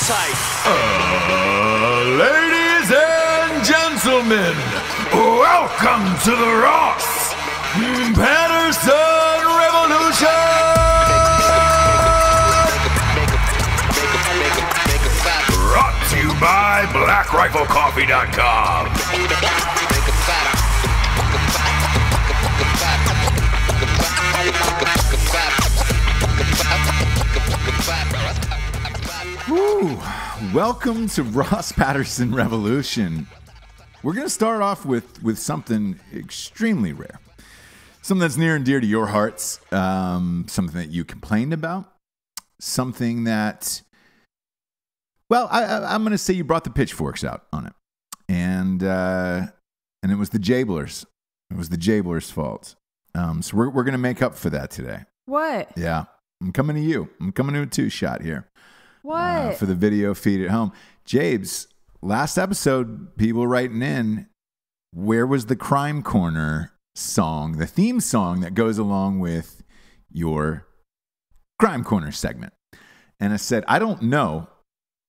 sight. Ladies and gentlemen, welcome to the Ross Patterson Revolution! Brought to you by BlackRifleCoffee.com. Woo. Welcome to Ross Patterson Revolution. We're going to start off with something extremely rare. Something that's near and dear to your hearts. Something that you complained about. Something that, well, I'm going to say you brought the pitchforks out on it. And it was the Jablers. It was the Jablers' fault. So we're going to make up for that today. What? Yeah. I'm coming to you. I'm coming to a two-shot here. What? For the video feed at home. Jabes, last episode, people writing in, where was the Crime Corner song, the theme song that goes along with your Crime Corner segment? And I said, I don't know.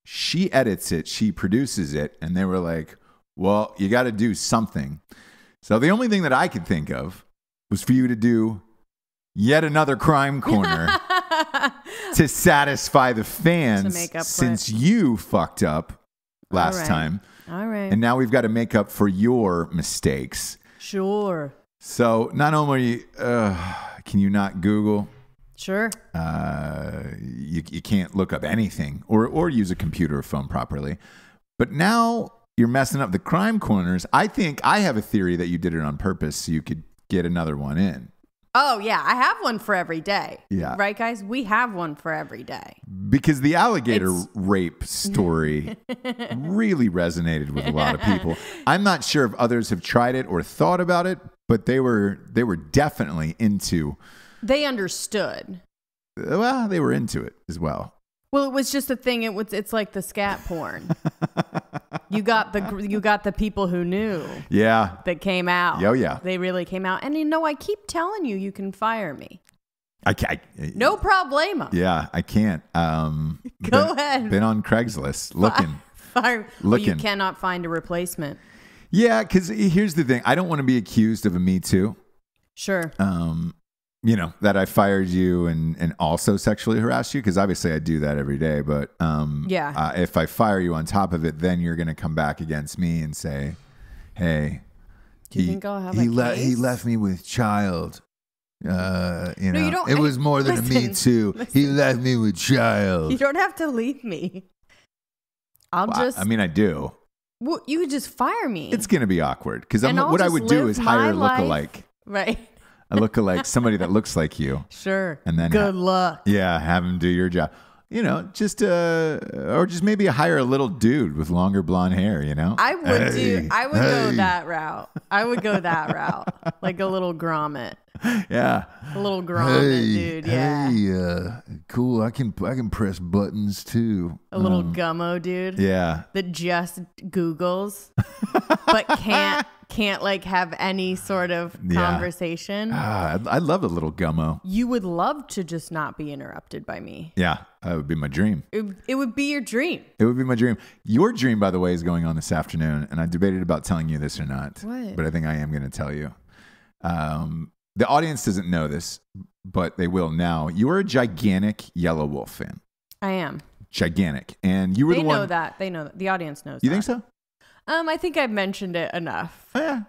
She edits it. She produces it. And they were like, well, you got to do something. So the only thing that I could think of was for you to do yet another Crime Corner to satisfy the fans, since you fucked up last time. All right. And now we've got to make up for your mistakes. Sure. So not only can you not Google, sure, you can't look up anything or use a computer or phone properly, but now you're messing up the Crime Corners. I think I have a theory that you did it on purpose so you could get another one in. Oh, yeah. I have one for every day. Yeah. Right, guys? We have one for every day. Because the alligator rape story really resonated with a lot of people. I'm not sure if others have tried it or thought about it, but they were definitely into. They understood. Well, they were into it as well. Well, it was just a thing. It's like the scat porn. You got the people who knew. Yeah. That came out. Oh, yeah. They really came out. And I keep telling you can fire me. I can't. No problemo. Yeah, I can't. Go ahead. Been on Craigslist looking. Fire. Well, you cannot find a replacement. Yeah, because here's the thing. I don't want to be accused of a Me Too. Sure. That I fired you and also sexually harassed you, because obviously I do that every day. But if I fire you on top of it, then you're going to come back against me and say, hey, do you think I'll have a case? He left me with child. No, you don't, it was more than a Me Too. He left me with child. You don't have to leave me. I do. Well, you could just fire me. It's going to be awkward because what I would do is hire a lookalike. Right. A lookalike, somebody that looks like you. Sure. And then good luck. Yeah, have him do your job. Just maybe hire a little dude with longer blonde hair, I would go that route. I would go that route. Like a little grommet. Yeah. A little grommet dude, yeah. Hey, cool. I can press buttons too. A little gummo dude. Yeah. That just Googles but can't have any sort of conversation. I love a little gummo. You would love to just not be interrupted by me. Yeah, that would be my dream. It would be your dream. It would be my dream. Your dream, by the way, is going on this afternoon, and I debated about telling you this or not. What? But I think I am going to tell you. The audience doesn't know this, but they will now. You are a gigantic Yelawolf fan. I am. Gigantic. And you were the one. They know that. They know that. The audience knows You that. think so? I think I've mentioned it enough. Oh, yeah.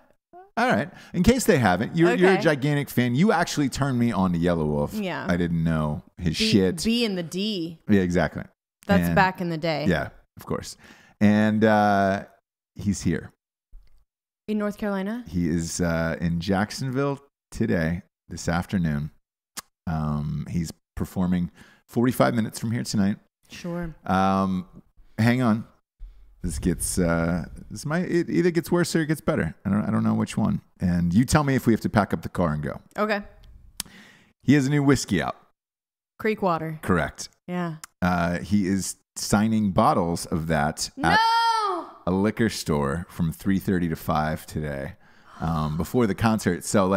All right. In case they haven't, you're a gigantic fan. You actually turned me on to Yelawolf. Yeah. I didn't know his shit. B and the D. Yeah, exactly. That's back in the day. Yeah, of course. And he's here. In North Carolina? He is in Jacksonville today, this afternoon. He's performing 45 minutes from here tonight. Sure. Hang on. This gets it either gets worse or it gets better. I don't know which one. And you tell me if we have to pack up the car and go. Okay. He has a new whiskey out. Creek water. Correct. Yeah. He is signing bottles of that at a liquor store from 3:30 to 5 today, before the concert. So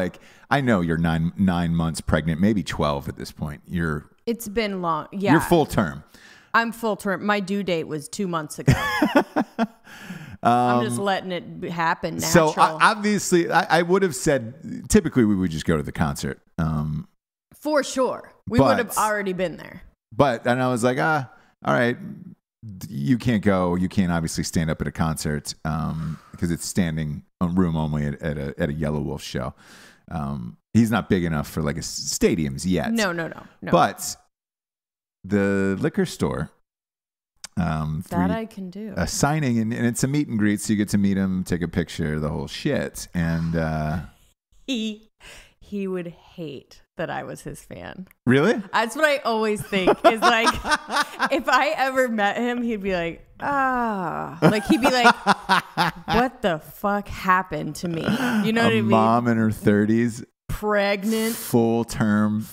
I know you're 9 months pregnant, maybe 12 at this point. It's been long. Yeah. You're full term. I'm full term. My due date was 2 months ago. I'm just letting it happen natural. So obviously, I would have said typically we would just go to the concert. For sure. We would have already been there. And I was like, all right, you can't go. You can't obviously stand up at a concert because it's standing room only at a Yelawolf show. He's not big enough for like stadiums yet. No. But the liquor store. That I can do. A signing, and it's a meet and greet, so you get to meet him, take a picture, the whole shit. And he would hate that I was his fan. Really? That's what I always think. Is like, if I ever met him, he'd be like, like he'd be like, what the fuck happened to me? You know what I mean? Mom in her 30s, pregnant, full term,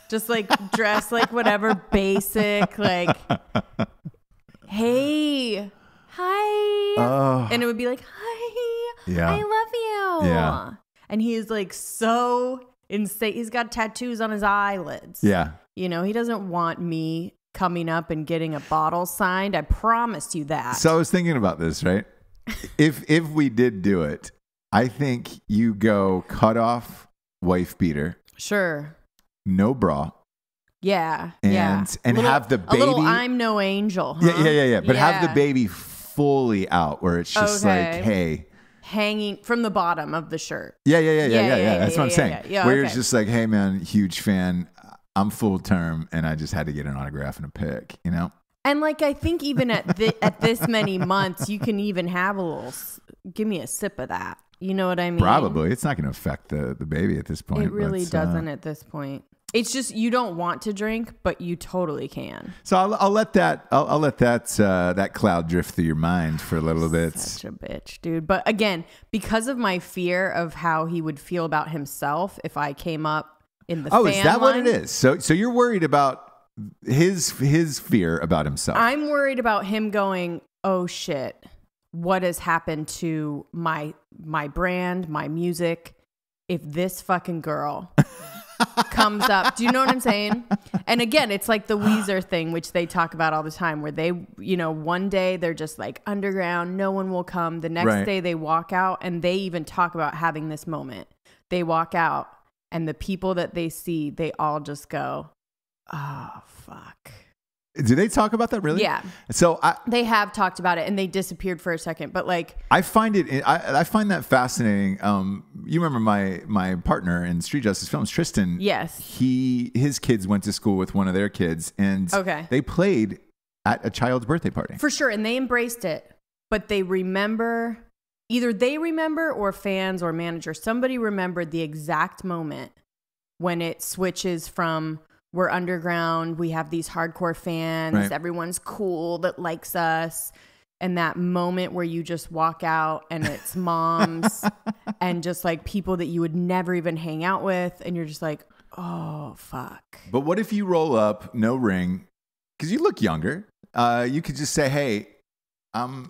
just like dressed like whatever, basic, like, hey, hi. And it would be like, hi, I love you. Yeah. And he's like so insane. He's got tattoos on his eyelids. Yeah. You know, he doesn't want me coming up and getting a bottle signed. I promised you that. So I was thinking about this, right? If we did do it, I think you go cut off wife beater. Sure. No bra. Yeah. And have the baby. A little I'm no angel. Huh? Yeah. But have the baby fully out where it's just like, hey. Hanging from the bottom of the shirt. Yeah. That's what I'm saying. Yeah, where it's just like, hey man, huge fan. I'm full term and I just had to get an autograph and a pic, you know? And like, I think even at this many months, you can even have a little, give me a sip of that. You know what I mean? Probably. It's not going to affect the baby at this point. It really doesn't at this point. It's just you don't want to drink, but you totally can. So I'll let that that cloud drift through your mind for a little bit. Such a bitch, dude. But again, because of my fear of how he would feel about himself if I came up in the fan is that line, what it is? So you're worried about his fear about himself. I'm worried about him going, oh shit, what has happened to my brand, my music, if this fucking girl comes up. Do you know what I'm saying? And again, it's like the Weezer thing, which they talk about all the time, where they, you know, one day they're just like underground, no one will come. The next day they walk out, and they even talk about having this moment. They walk out, and the people that they see, they all just go, oh, fuck. Do they talk about that really? Yeah. So they have talked about it, and they disappeared for a second. But like, I find that fascinating. You remember my partner in Street Justice Films, Tristan? Yes. His kids went to school with one of their kids, and they played at a child's birthday party for sure, and they embraced it. But they remember, either they remember or fans or managers, somebody remembered the exact moment when it switches from, we're underground, we have these hardcore fans, everyone's cool that likes us. And that moment where you just walk out and it's moms and just like people that you would never even hang out with. And you're just like, oh, fuck. But what if you roll up, no ring, because you look younger. You could just say, hey,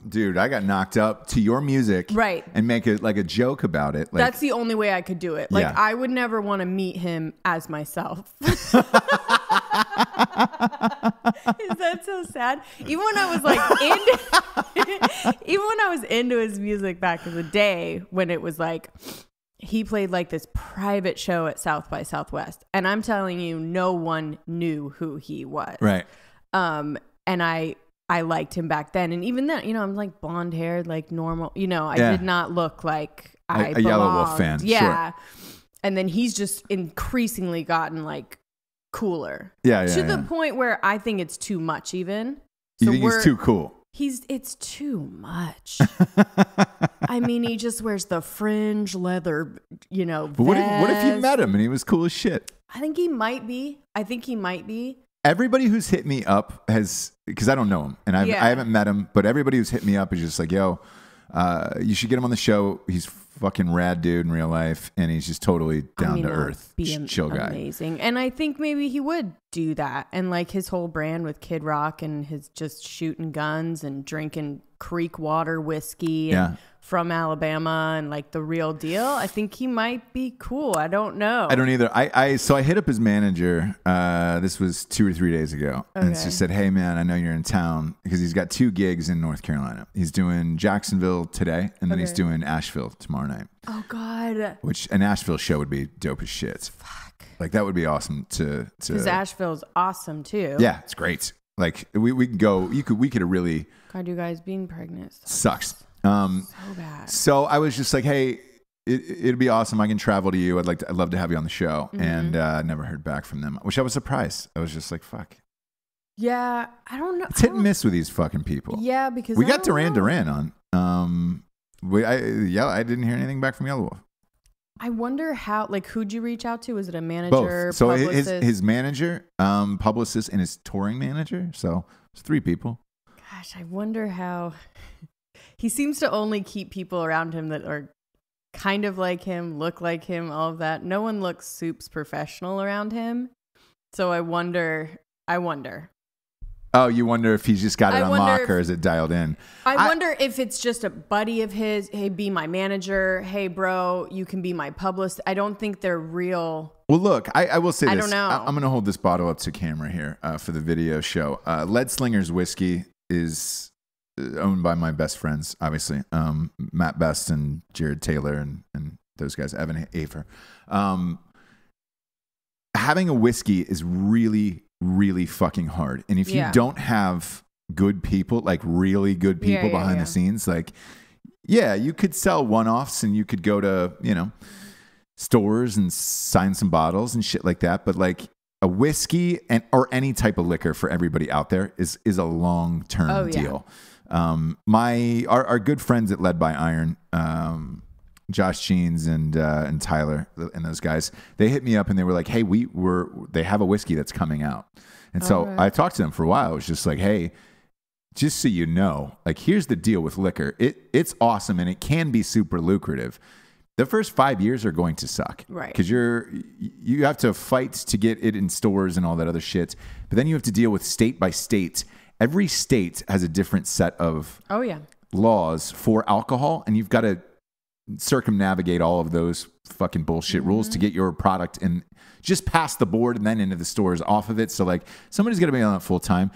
dude, I got knocked up to your music, and make it like a joke about it. Like, that's the only way I could do it. Like, I would never want to meet him as myself. Is that so sad? Even when I was into his music back in the day, when it was like he played like this private show at South by Southwest, and I'm telling you, no one knew who he was. Right. And I liked him back then. And even then, you know, I'm like blonde haired, like normal, you know, I did not look like I belonged. A Yelawolf fan. Yeah. Sure. And then he's just increasingly gotten like cooler. Yeah. To the point where I think it's too much even. You think he's too cool? It's too much. I mean, he just wears the fringe leather, you know, vest. But what if you met him and he was cool as shit? I think he might be. Everybody who's hit me up has, because I don't know him and I haven't met him, but everybody who's hit me up is just like, yo, you should get him on the show. He's fucking rad dude in real life, and he's just totally down to earth, chill guy. Amazing. And I think maybe he would do that. And like his whole brand with Kid Rock and his just shooting guns and drinking creek water whiskey and from Alabama and like the real deal. I think he might be cool. I don't know. I don't either. So I hit up his manager. This was 2 or 3 days ago. Okay. And she said, hey man, I know you're in town, because he's got 2 gigs in North Carolina. He's doing Jacksonville today, and then he's doing Asheville tomorrow night. Oh God. Which an Asheville show would be dope as shit. Fuck. Like that would be awesome to because Asheville's awesome too. Yeah, it's great. Like we can go. We could have really. God, you guys being pregnant sucks. So bad. So I was just like, hey, it'd be awesome. I can travel to you. I'd love to have you on the show. And never heard back from them, which I was surprised. I was just like, fuck. Yeah, I don't know. It's hit and miss with these fucking people. Yeah, because we got Duran on. I didn't hear anything back from Yelawolf. I wonder how, like, who'd you reach out to? Was it a manager? Both. So publicist? his manager, publicist, and his touring manager. So it's 3 people. Gosh, I wonder how. He seems to only keep people around him that are kind of like him, look like him, all of that. No one looks soups professional around him. So I wonder. Oh, you wonder if he's just got it on lock, or is it dialed in? I wonder if it's just a buddy of his. Hey, be my manager. Hey, bro, you can be my publicist. I don't think they're real. Well, look, I will say this. I don't know. I'm going to hold this bottle up to camera here for the video show. Lead Slinger's whiskey is owned by my best friends, obviously. Matt Best and Jared Taylor and those guys, Evan Afer. Having a whiskey is really, really fucking hard. And if you don't have good people, like really good people behind the scenes, like, you could sell one-offs and you could go to, stores and sign some bottles and shit like that. But like a whiskey or any type of liquor for everybody out there is a long-term deal. Our good friends at Led by Iron, Josh Jeans and Tyler and those guys, they hit me up and they were like, hey, they have a whiskey that's coming out. And so I talked to them for a while. I was just like, hey, just so you know, like, here's the deal with liquor. It's awesome and it can be super lucrative. The first 5 years are going to suck. Right. Because you have to fight to get it in stores and all that other shit. But then you have to deal with state by state. Every state has a different set of laws for alcohol, and you've got to circumnavigate all of those fucking bullshit rules to get your product and just past the board and then into the stores off of it. So like somebody's going to be on it full time.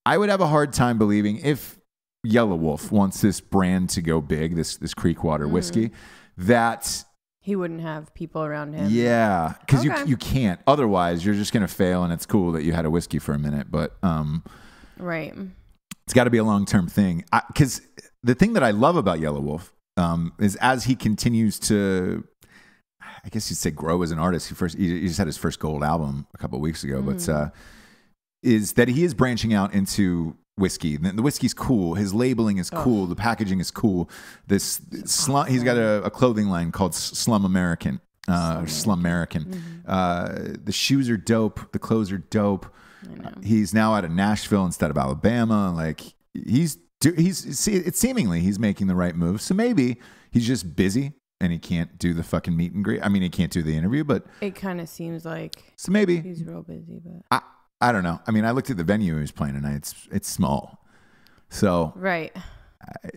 I would have a hard time believing if Yelawolf wants this brand to go big, this Creekwater whiskey, that he wouldn't have people around him. Yeah, because you can't. Otherwise, you're just going to fail, and it's cool that you had a whiskey for a minute. But right, it's got to be a long-term thing. Because the thing that I love about Yelawolf is as he continues to, I guess you'd say, grow as an artist. He just had his first gold album a couple of weeks ago, but is that he is branching out into whiskey. The whiskey's cool. His labeling is cool. The packaging is cool. He's got a clothing line called Slum American. Slum American. The shoes are dope. The clothes are dope. He's now out of Nashville instead of Alabama. Like it's seemingly he's making the right move. So maybe he's just busy and he can't do the fucking meet and greet. I mean, he can't do the interview, but it kind of seems like so maybe he's real busy. But I don't know. I mean, I looked at the venue he was playing tonight. It's small. So right.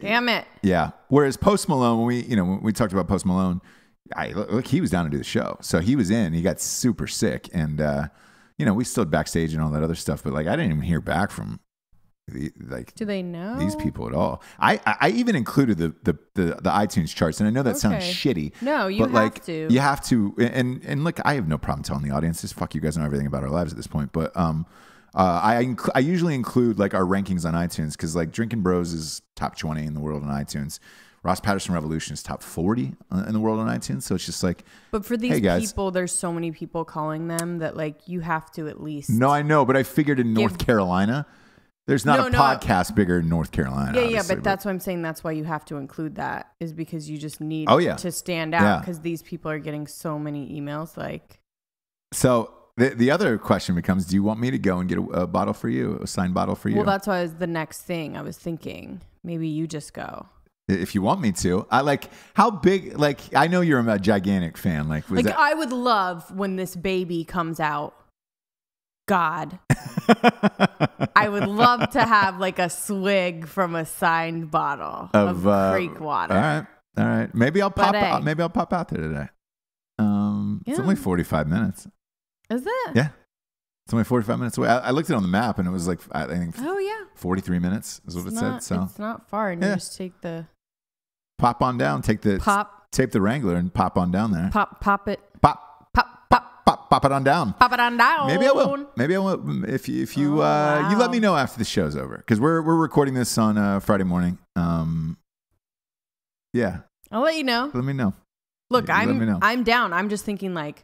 Damn it. Yeah. Whereas Post Malone, when we talked about Post Malone, look, he was down to do the show. So he was in. He got super sick, and we stood backstage and all that other stuff. But like, I didn't even hear back from do they know these people at all? I even included the iTunes charts, and I know that sounds shitty. No, you have to. You have to. And look, I have no problem telling the audience just fuck you guys know everything about our lives at this point. But I usually include like our rankings on iTunes because like Drinking Bros is top 20 in the world on iTunes. Ross Patterson Revolution is top 40 in the world on iTunes. So it's just like, but for these people, there's so many people calling them that like you have to at least. No, I know, but I figured in North Carolina. There's not a podcast bigger in North Carolina. Yeah, but that's why I'm saying that's why you have to include that is because you just need to stand out because these people are getting so many emails. Like, so the other question becomes: do you want me to go and get a bottle for you, a signed bottle for you? Well, that's why the next thing I was thinking. Maybe you just go. If you want me to. I like how big. Like I know you're a gigantic fan. Like I would love when this baby comes out. God. I would love to have like a swig from a signed bottle of creek water. All right. Maybe I'll pop But, out. Maybe I'll pop out there today. It's only 45 minutes. Is it? Yeah. It's only 45 minutes away. I looked it on the map and it was like, I think 43 minutes is what it said. So it's not far. And you just take the... Pop on down. Tape the Wrangler and pop on down there. Pop it. Pop it on down. Pop it on down. Maybe I will. If you you let me know after the show's over, because we're recording this on Friday morning. Yeah. I'll let you know. Let me know. Look, I'm down. I'm just thinking like,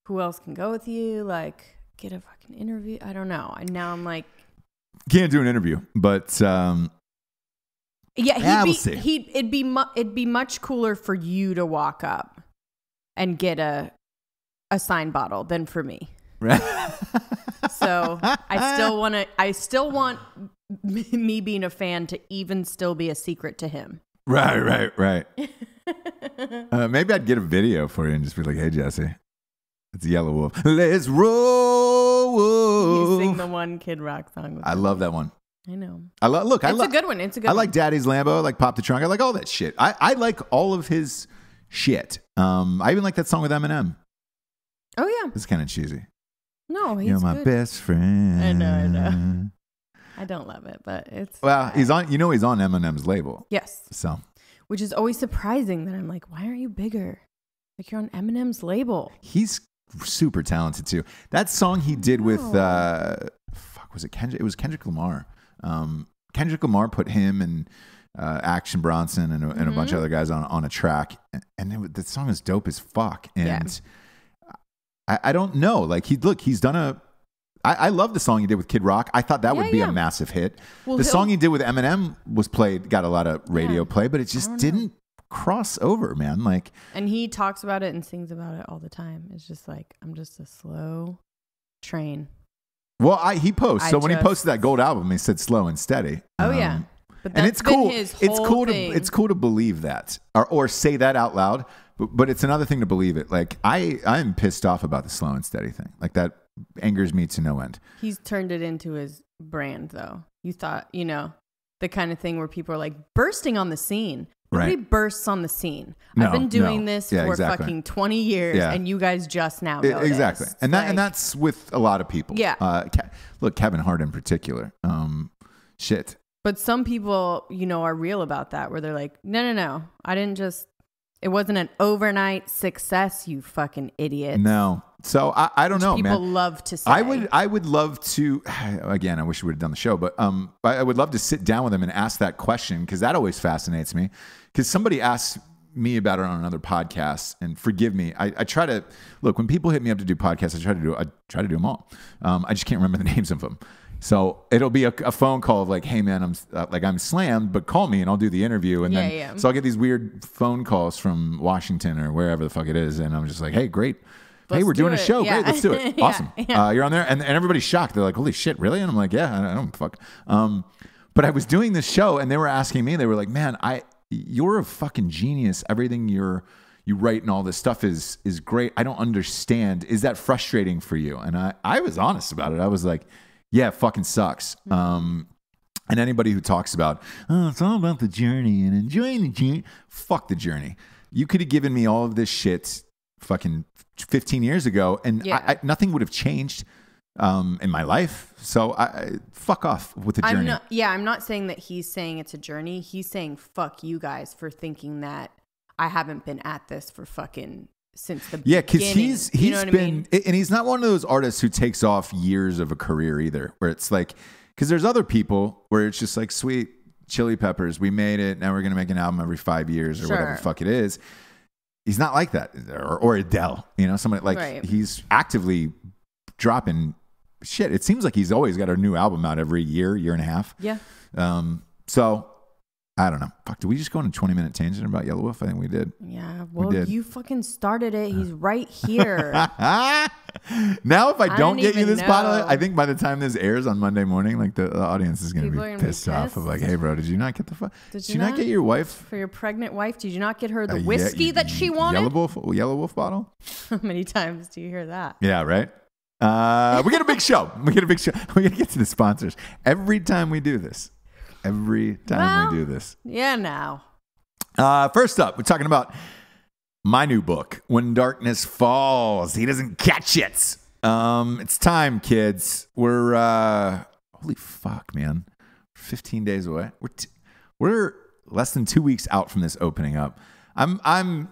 who else can go with you? Like, get a fucking interview. I don't know. And now I'm like, can't do an interview, but we'll see. It'd be much cooler for you to walk up and get a signed bottle than for me. So I still want me being a fan to even still be a secret to him. Right. Maybe I'd get a video for you and just be like, hey, Jesse, it's Yelawolf. Let's roll. You sing the one Kid Rock song. I love that one. I know. It's a good one. It's a good I one. like Daddy's Lambo. I like Pop the Trunk. I like all that shit. I like all of his shit. I even like that song with Eminem. Oh, yeah. It's kind of cheesy. No, he's You're my good. best friend. I know. I don't love it, but it's... Well, he's on Eminem's label. Yes. So. Which is always surprising that I'm like, why aren't you bigger? Like, you're on Eminem's label. He's super talented, too. That song he did with... was it Kendrick? It was Kendrick Lamar. Kendrick Lamar put him and Action Bronson and a bunch of other guys on a track. And the song is dope as fuck. And... I don't know. Like he's done I love the song he did with Kid Rock. I thought that would be a massive hit. Well, the song he did with Eminem got a lot of radio play, but it just didn't cross over, man. Like, and he talks about it and sings about it all the time. It's just like, I'm just a slow train. Well, he posts. So when he posted that gold album, he said slow and steady. Oh yeah. But and it's cool. His whole thing. It's cool to believe that or say that out loud. But it's another thing to believe it. Like I'm pissed off about the slow and steady thing. Like that angers me to no end. He's turned it into his brand, though. You thought, the kind of thing where people are like bursting on the scene. Nobody bursts on the scene. I've been doing this for fucking 20 years, and you guys just now noticed. Exactly, and that's with a lot of people. Yeah. Look, Kevin Hart in particular. Shit. But some people, are real about that, where they're like, no, I didn't just. It wasn't an overnight success, you fucking idiot. No. So I don't know, man. People love to say. I would love to, again, I wish we would have done the show, but I would love to sit down with him and ask that question, because that always fascinates me. Because somebody asked me about it on another podcast, and forgive me, I try to, look, when people hit me up to do podcasts, I try to do them all. I just can't remember the names of them. So it'll be a phone call of like, hey man, I'm slammed, but call me and I'll do the interview. And then so I'll get these weird phone calls from Washington or wherever the fuck it is, and I'm just like, hey, great. Hey, we're doing a show. Yeah. Great, let's do it. Awesome. You're on there, and everybody's shocked. They're like, holy shit, really? And I'm like, yeah, I don't fuck. But I was doing this show, and they were asking me. They were like, man, you're a fucking genius. Everything you write and all this stuff is great. I don't understand. Is that frustrating for you? And I was honest about it. I was like, yeah, it fucking sucks. And anybody who talks about, it's all about the journey and enjoying the journey. Fuck the journey. You could have given me all of this shit fucking 15 years ago, and nothing would have changed in my life. So fuck off with the journey. I'm not saying that he's saying it's a journey. He's saying fuck you guys for thinking that I haven't been at this for fucking since the beginning. Because he's been, and he's not one of those artists who takes off years of a career either, where it's like, because there's other people where it's just like, sweet Chili Peppers, we made it, now we're gonna make an album every 5 years or whatever the fuck it is. He's not like that, or Adele, somebody like he's actively dropping shit. It seems like he's always got a new album out every year and a half. Yeah. So I don't know. Fuck, did we just go on a 20-minute tangent about Yelawolf? I think we did. Yeah, well, you fucking started it. He's right here. Now, if I don't get you this bottle, I think by the time this airs on Monday morning, like the audience is going to be pissed off of like, hey, bro, did you not get the fuck? Did you not get your wife? For your pregnant wife, did you not get her the whiskey that she wanted? Yelawolf bottle? How many times do you hear that? Yeah, right? We get a big show. We got to get to the sponsors every time we do this. Yeah, now. First up, we're talking about my new book, When Darkness Falls. He doesn't catch it. It's time, kids. We're holy fuck, man. 15 days away. We're less than 2 weeks out from this opening up.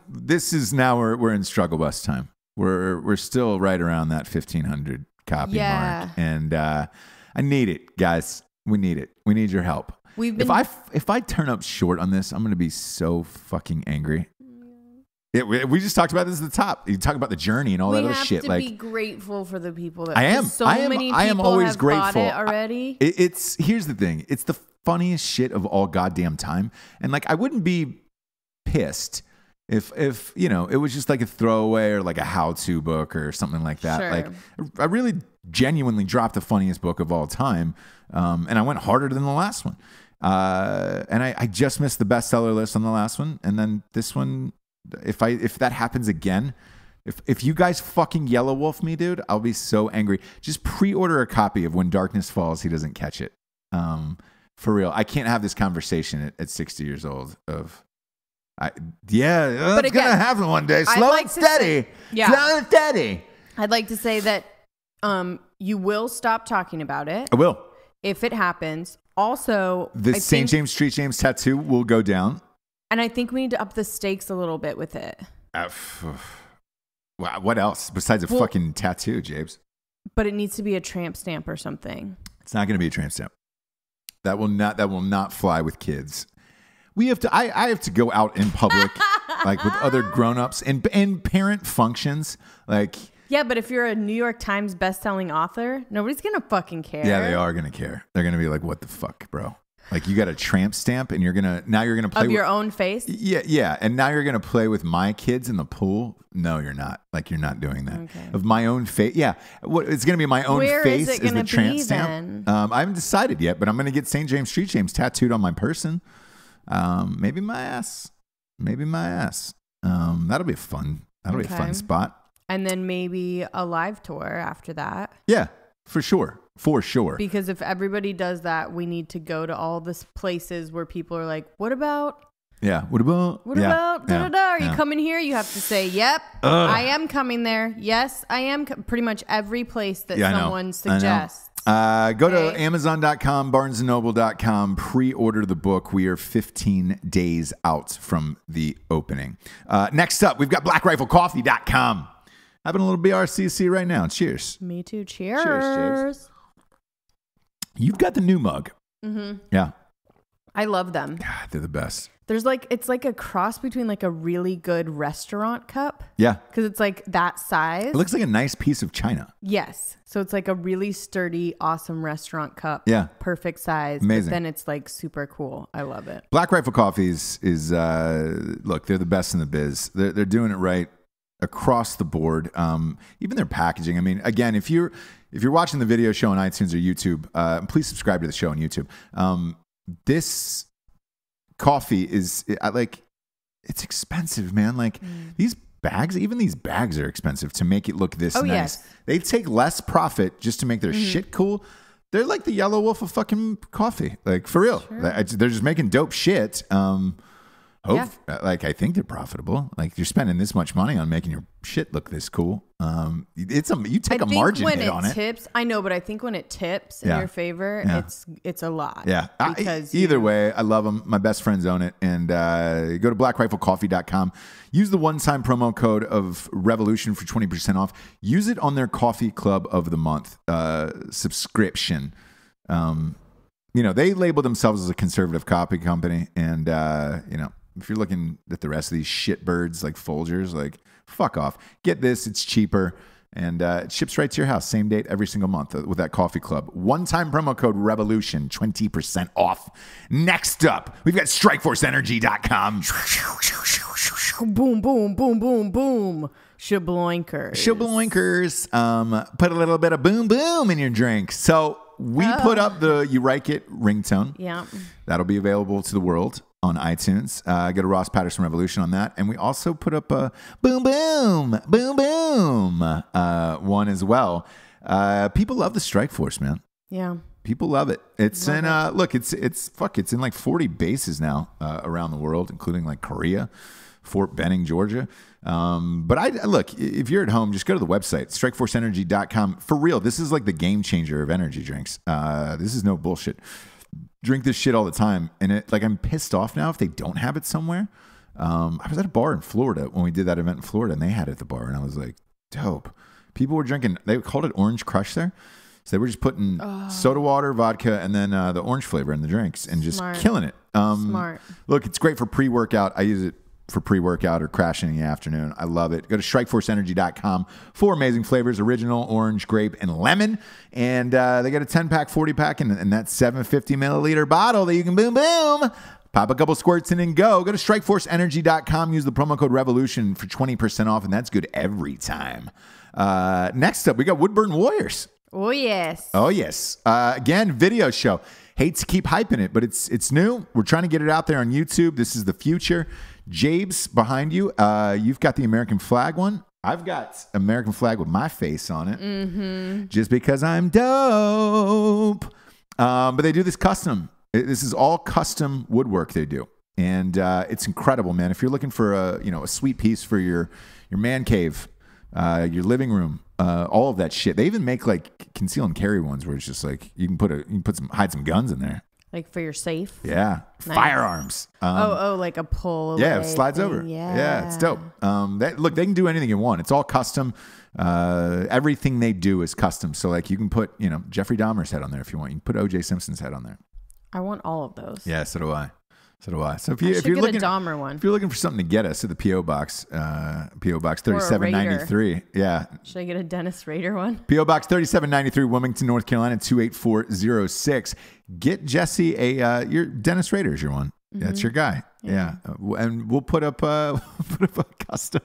This is now we're in struggle bus time. We're still right around that 1,500 copy mark, and I need it, guys. We need it. We need your help. If I turn up short on this, I'm going to be so fucking angry. We just talked about this at the top. You talk about the journey and all that other shit. We have to be grateful for the people that I am. So many people am always have grateful. Bought it already. Here's the thing. It's the funniest shit of all goddamn time, and like I wouldn't be pissed if it was just like a throwaway or like a how-to book or something like that. Sure. Like I really genuinely dropped the funniest book of all time, and I went harder than the last one. And I just missed the bestseller list on the last one, and then this one. If that happens again, if you guys fucking Yelawolf me, dude, I'll be so angry. Just pre-order a copy of When Darkness Falls, He Doesn't Catch It. For real, I can't have this conversation at 60 years old. It's gonna happen one day. Slow and steady. Slow and steady. I'd like to say that you will stop talking about it. I will. If it happens. Also, the St. James Street James tattoo will go down. And I think we need to up the stakes a little bit with it. What else besides a fucking tattoo, James? But it needs to be a tramp stamp or something. It's not going to be a tramp stamp. That will not fly with kids. We have to. I have to go out in public, like with other grown-ups and parent functions, like. Yeah, but if you're a New York Times bestselling author, nobody's gonna fucking care. Yeah, they are gonna care. They're gonna be like, "What the fuck, bro?" Like you got a tramp stamp, and you're gonna play of your own face. Yeah, and now you're gonna play with my kids in the pool. No, you're not. Like you're not doing that. Okay. Of my own face. Yeah, it's gonna be my own face is the tramp stamp. I haven't decided yet, but I'm gonna get St. James Street James tattooed on my person. Maybe my ass. That'll be fun. That'll be a fun spot. And then maybe a live tour after that. Yeah, for sure. Because if everybody does that, we need to go to all the places where people are like, what about? Yeah. What about? Are you coming here? You have to say, yep, I am coming there. Yes, I am. Pretty much every place that someone suggests. Go to Amazon.com, BarnesandNoble.com, pre-order the book. We are 15 days out from the opening. Next up, we've got BlackRifleCoffee.com. Having a little BRCC right now. Cheers. Me too. Cheers. Cheers, James. You've got the new mug. Mm-hmm. Yeah. I love them. God, they're the best. It's like a cross between like a really good restaurant cup. Yeah. Because it's like that size. It looks like a nice piece of china. Yes. So it's like a really sturdy, awesome restaurant cup. Yeah. Perfect size. Amazing. But then it's like super cool. I love it. Black Rifle Coffees is look, they're the best in the biz. They're doing it right across the board. Even their packaging. I mean, again, if you're watching the video show on iTunes or YouTube, please subscribe to the show on YouTube. This coffee is it's expensive, man. Like these bags are expensive to make it look this nice. Yes. They take less profit just to make their shit cool. They're like the Yelawolf of fucking coffee. Like for real. Sure. They're just making dope shit. I think they're profitable. Like you're spending this much money on making your shit look this cool. You take a margin hit on it. Tips, I know, but I think when it tips in your favor, it's a lot. Yeah. Either way, I love them. My best friends own it. And go to blackriflecoffee.com. Use the one-time promo code of Revolution for 20% off. Use it on their Coffee Club of the Month subscription. They label themselves as a conservative coffee company. And, if you're looking at the rest of these shitbirds like Folgers, like fuck off. Get this. It's cheaper. And it ships right to your house. Same date every single month with that Coffee Club. One-time promo code Revolution, 20% off. Next up, we've got StrikeForceEnergy.com. Boom, boom, boom, boom, boom. Shabloinkers. Put a little bit of boom, boom in your drink. So we put up the You Like It ringtone. Yeah. That'll be available to the world on iTunes. Go to Ross Patterson Revolution on that. And we also put up a boom, boom, boom, boom one as well. People love the Strike Force, man. Yeah. People love it. It's look, it's in like 40 bases now around the world, including like Korea, Fort Benning, Georgia. But look, if you're at home, just go to the website, strikeforceenergy.com. For real, this is like the game changer of energy drinks. This is no bullshit. Drink this shit all the time. And I'm pissed off now if they don't have it somewhere. I was at a bar in Florida when we did that event in Florida, and they had it at the bar, and I was like, dope. People were drinking, they called it Orange Crush there. So they were just putting soda water, vodka, and then the orange flavor in the drinks and just killing it. Smart. Look, it's great for pre-workout. I use it for pre-workout or crashing in the afternoon. I love it. Go to strikeforceenergy.com for amazing flavors, original, orange, grape, and lemon. And they got a 10-pack, 40-pack, and that 750 milliliter bottle that you can boom, boom. Pop a couple squirts in and go. Go to strikeforceenergy.com. Use the promo code REVOLUTION for 20% off, and that's good every time. Next up, we got Woodburn Warriors. Oh, yes. Oh, yes. Again, video show. Hate to keep hyping it, but it's new. We're trying to get it out there on YouTube. This is the future. Jabe's behind you. You've got the American flag one. I've got American flag with my face on it. Mm-hmm. Just because I'm dope. But they do this custom. This is all custom woodwork they do. And it's incredible, man. If you're looking for a sweet piece for your man cave, your living room, all of that shit. They even make like conceal and carry ones where it's just like you can hide some guns in there. Like for your safe? Yeah. Nice. Firearms. Like a pull away. Yeah, it slides thing. over. Yeah, it's dope. Look, they can do anything you want. It's all custom. Everything they do is custom. So like you can put, Jeffrey Dahmer's head on there if you want. You can put O.J. Simpson's head on there. I want all of those. Yeah, so do I. So if you're looking a Dahmer one. If you're looking for something to get us to the P.O. Box, P.O. Box 3793. Yeah. Should I get a Dennis Rader one? P.O. Box 3793, Wilmington, North Carolina 28406. Get Jesse your Dennis Rader is your one. Mm-hmm. That's your guy. Yeah. And we'll put up a custom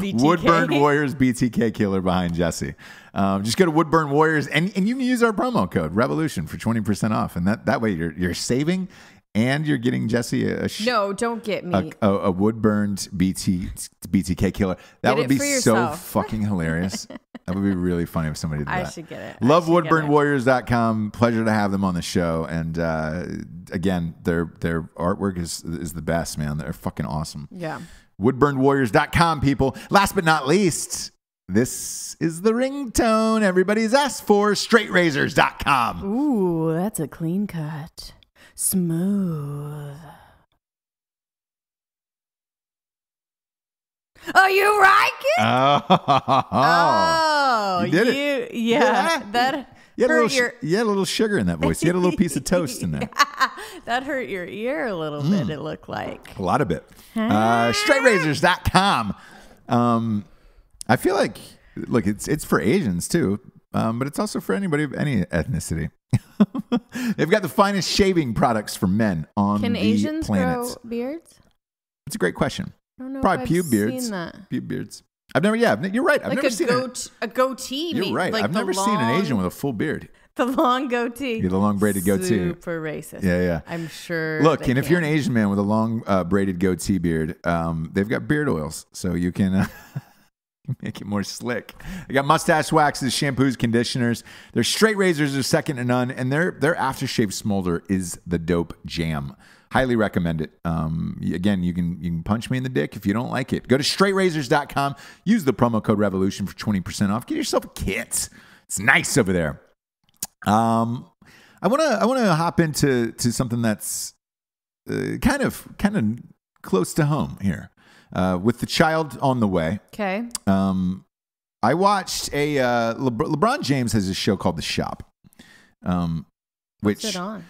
Woodburn Warriors BTK killer behind Jesse. Just go to Woodburn Warriors and you can use our promo code REVOLUTION for 20% off. And that way you're saving and you're getting Jesse no, don't get me a wood-burned BTK killer. That would be so fucking hilarious. That would be really funny if somebody did that. I should get it. Love woodburnwarriors.com. Pleasure to have them on the show. And again, their artwork is the best, man. They're fucking awesome. Yeah. Woodburnwarriors.com, people. Last but not least, this is the ringtone everybody's asked for. Straightrazors.com. Ooh, that's a clean cut. Smooth. Oh, you like it? Oh, you did it. Yeah. That hurt you had a little sugar in that voice. You had a little piece of toast in there. That hurt your ear a little bit, it looked like. A lot of it. Straightrazors.com. I feel like, look, it's for Asians too, but it's also for anybody of any ethnicity. They've got the finest shaving products for men on the planet. Can Asians grow beards? That's a great question. I don't know. Probably pube beards. Pube beards. I've never. Yeah, you're right. I've never seen a goatee. You're right. I've never seen an Asian with a full beard. The long goatee. The long braided goatee. Super racist. Yeah. I'm sure. Look, and if you're an Asian man with a long braided goatee beard, they've got beard oils, so you can. Make it more slick. They got mustache waxes, shampoos, conditioners. Their straight razors are second to none, and their aftershave smolder is the dope jam. Highly recommend it. Again, you can punch me in the dick if you don't like it. Go to straightrazors.com. Use the promo code REVOLUTION for 20% off. Get yourself a kit. It's nice over there. I wanna hop into something that's kind of close to home here. With the child on the way. Okay. I watched a LeBron James has a show called The Shop. What's it on?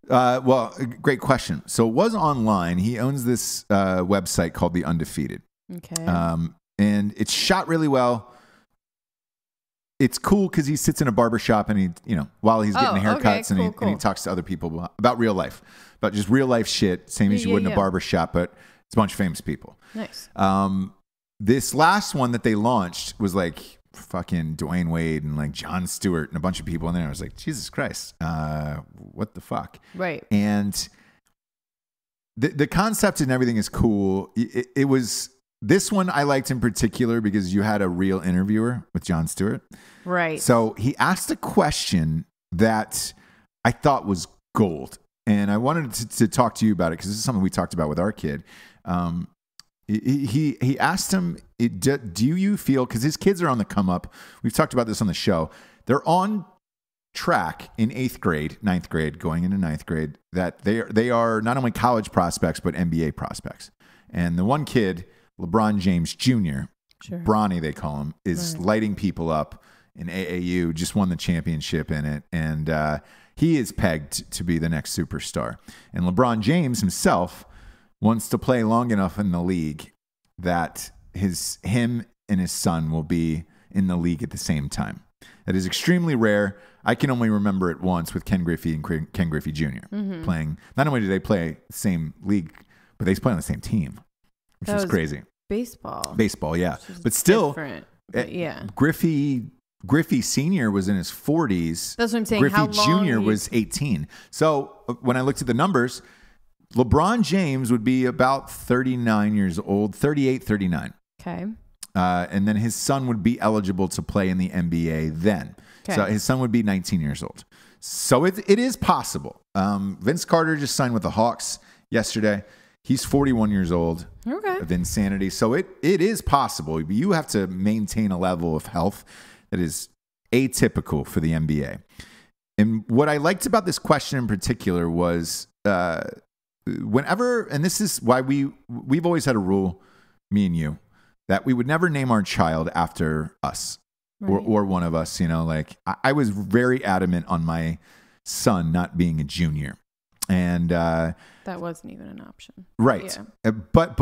Well, great question. So it was online. He owns this website called The Undefeated. Okay. And it's shot really well. It's cool because he sits in a barbershop and while he's getting haircuts and he talks to other people about real life, about just real life shit, same as you would in a barbershop, but it's a bunch of famous people. Nice. This last one that they launched was like fucking Dwayne Wade and like Jon Stewart and a bunch of people in there. I was like, Jesus Christ, what the fuck? Right. And the concept and everything is cool. It was this one I liked in particular because you had a real interviewer with Jon Stewart. Right. So he asked a question that I thought was gold. And I wanted to talk to you about it because this is something we talked about with our kid. He asked him, do you feel, because his kids are on the come up. We've talked about this on the show. They're on track in 9th grade, going into 9th grade, that they are not only college prospects, but NBA prospects. And the one kid, LeBron James Jr., Bronny they call him, is lighting people up in AAU, just won the championship in it. And he is pegged to be the next superstar. And LeBron James himself wants to play long enough in the league that him and his son will be in the league at the same time. That is extremely rare. I can only remember it once with Ken Griffey and Ken Griffey Jr. Playing. Not only do they play the same league, but they play on the same team, which is crazy. Baseball, yeah. But still, yeah. Griffey Sr. was in his 40s. That's what I'm saying. Griffey Jr. was 18. So when I looked at the numbers, LeBron James would be about 39 years old, 38, 39. Okay. And then his son would be eligible to play in the NBA then. Okay. So his son would be 19 years old. So it is possible. Vince Carter just signed with the Hawks yesterday. He's 41 years old of insanity. So it is possible. You have to maintain a level of health that is atypical for the NBA. And what I liked about this question in particular was whenever, and this is why we've always had a rule, me and you, that we would never name our child after us or one of us. You know, like I was very adamant on my son not being a junior. And that wasn't even an option, right? Yeah. But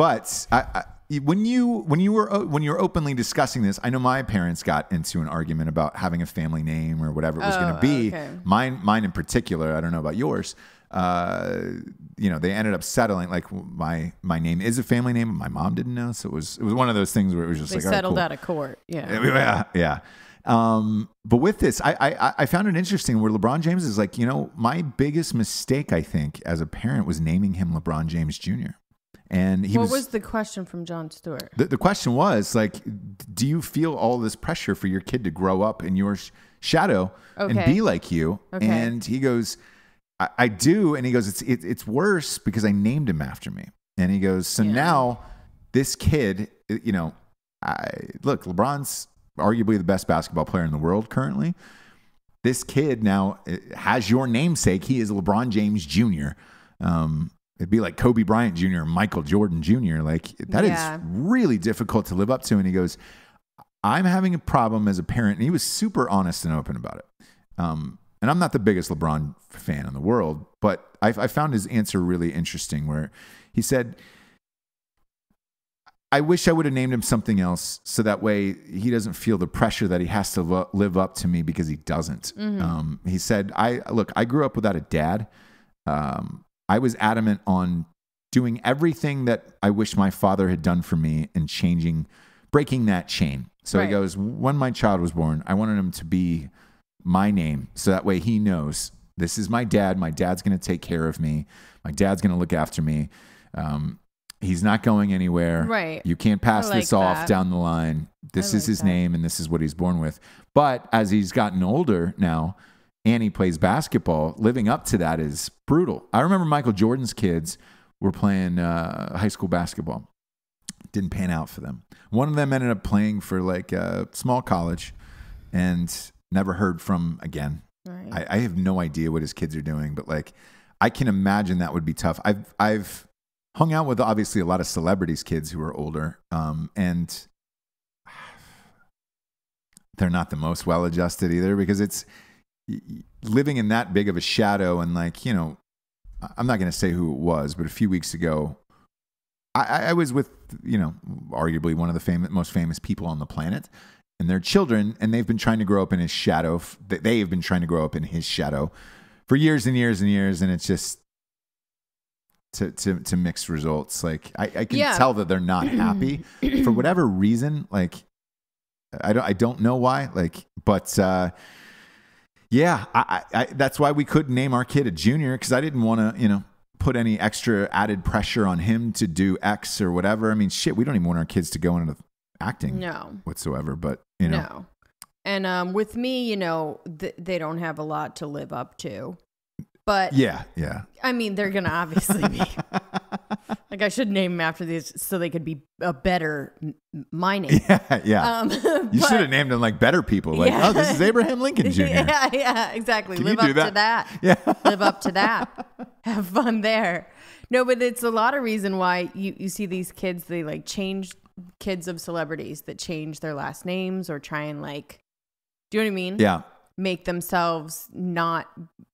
when you were openly discussing this, I know my parents got into an argument about having a family name or whatever it was going to be. Okay. Mine in particular. I don't know about yours. They ended up settling. Like my name is a family name, but my mom didn't know, so it was one of those things where it was just they settled out of court. Yeah. But with this, I found it interesting where LeBron James is like, my biggest mistake, I think, as a parent was naming him LeBron James Jr. And what was the question from Jon Stewart? The question was like, do you feel all this pressure for your kid to grow up in your shadow and be like you? Okay. And he goes, I do. And he goes, it's worse because I named him after me. And he goes, now this kid, look, LeBron's arguably the best basketball player in the world currently. This kid now has your namesake. He is LeBron James Jr. It'd be like Kobe Bryant Jr. or Michael Jordan Jr. Like that is really difficult to live up to. And he goes, I'm having a problem as a parent. And he was super honest and open about it. And I'm not the biggest LeBron fan in the world, but I found his answer really interesting where he said, I wish I would have named him something else so that way he doesn't feel the pressure that he has to live up to me because he doesn't. Mm-hmm. He said, I grew up without a dad. I was adamant on doing everything that I wish my father had done for me and breaking that chain. So he goes, when my child was born, I wanted him to be my name. So that way he knows this is my dad. My dad's going to take care of me. My dad's going to look after me. He's not going anywhere. Right. You can't pass this off down the line. This is his name and this is what he's born with. But as he's gotten older now and he plays basketball, living up to that is brutal. I remember Michael Jordan's kids were playing high school basketball. Didn't pan out for them. One of them ended up playing for like a small college and never heard from again. Right. I have no idea what his kids are doing, but like I can imagine that would be tough. I've hung out with obviously a lot of celebrities' kids who are older, and they're not the most well-adjusted either because it's living in that big of a shadow. And like, I'm not going to say who it was, but a few weeks ago, I was with, arguably one of the most famous people on the planet and their children, and they've been trying to grow up in his shadow. They have been trying to grow up in his shadow for years and years and years, and it's just to mixed results. Like I can tell that they're not happy for whatever reason. Like I don't know why. Like, but I that's why we couldn't name our kid a junior because I didn't want to put any extra added pressure on him to do X or whatever. I mean, shit, we don't even want our kids to go into acting whatsoever, but you know. No. And with me, you know, they don't have a lot to live up to. But yeah. I mean, they're going to obviously be like, I should name them after these so they could be a better my name. Yeah. You should have named them like better people. Like, oh, this is Abraham Lincoln Jr. Yeah, exactly. Can Live you do up to that. Yeah. Live up to that. Have fun there. No, but it's a lot of reason why you see these kids, they like change kids of celebrities that change their last names or try and like, do you know what I mean? Yeah. Make themselves not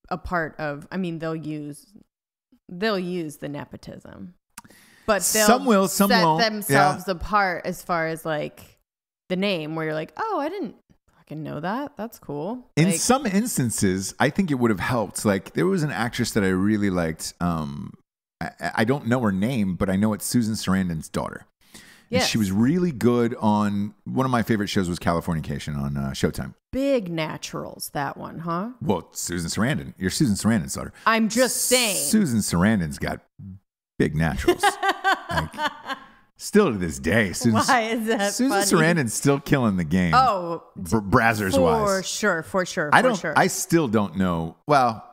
a part of, I mean, they'll use the nepotism, but they'll set themselves apart as far as like the name where you're like, oh, I didn't fucking know that. That's cool. In some instances, I think it would have helped. Like there was an actress that I really liked. I don't know her name, but I know it's Susan Sarandon's daughter. Yes. She was really good on one of my favorite shows was Californication on Showtime. Big naturals, that one, huh? Well, Susan Sarandon. You're Susan Sarandon's daughter. I'm just saying. Susan Sarandon's got big naturals. Like, still to this day, Susan Sarandon's still killing the game. Oh, Brazzers wise. For sure. I still don't know. Well,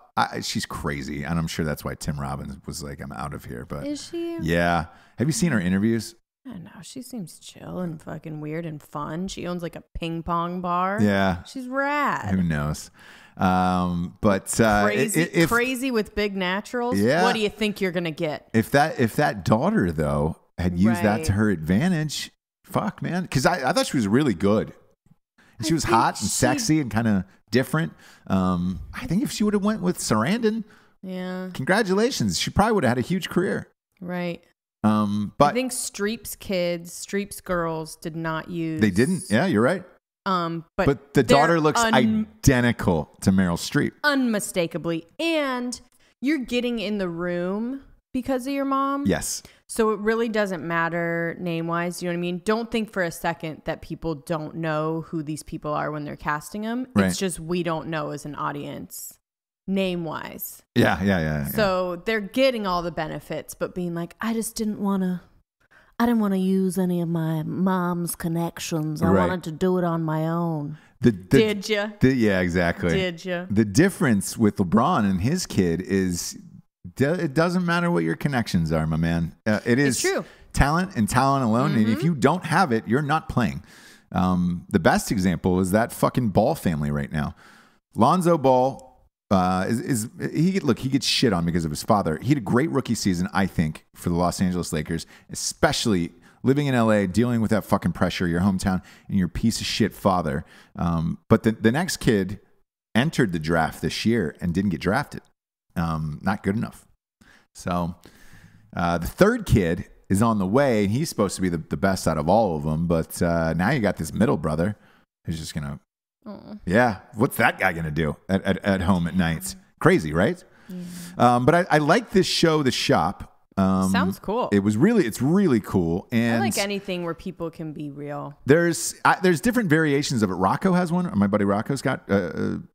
she's crazy, and I'm sure that's why Tim Robbins was like, "I'm out of here." But is she? Yeah. Have you seen her interviews? I don't know. She seems chill and fucking weird and fun. She owns like a ping pong bar. Yeah. She's rad. Who knows? But crazy with big naturals. Yeah. What do you think you're going to get? If that daughter, though, had used that to her advantage, fuck, man. Because I thought she was really good. And she was hot and sexy and kind of different. I think if she would have went with Sarandon, congratulations. She probably would have had a huge career. Right. But I think Streep's girls did not use. They didn't. Yeah, you're right. But the daughter looks identical to Meryl Streep, unmistakably, and you're getting in the room because of your mom. Yes. So it really doesn't matter name wise. You know what I mean? Don't think for a second that people don't know who these people are when they're casting them. Right. It's just we don't know as an audience. Name wise. Yeah. So they're getting all the benefits, but being like, I didn't want to use any of my mom's connections. I wanted to do it on my own. Did you? Yeah, exactly. Did you? The difference with LeBron and his kid is it doesn't matter what your connections are, my man. It is true. Talent and talent alone. Mm-hmm. And if you don't have it, you're not playing. The best example is that fucking Ball family right now. Lonzo Ball. He gets shit on because of his father. He had a great rookie season, I think, for the Los Angeles Lakers, especially living in LA, dealing with that fucking pressure, your hometown, and your piece of shit father. But the next kid entered the draft this year and didn't get drafted. Not good enough. So the third kid is on the way, and he's supposed to be the best out of all of them. But now you got this middle brother who's just going to, yeah, what's that guy going to do at home at nights? Crazy, right? Yeah. But I like this show, The Shop. Sounds cool. It's really cool. And I like anything where people can be real. There's different variations of it. Rocco has one. Or my buddy Rocco's got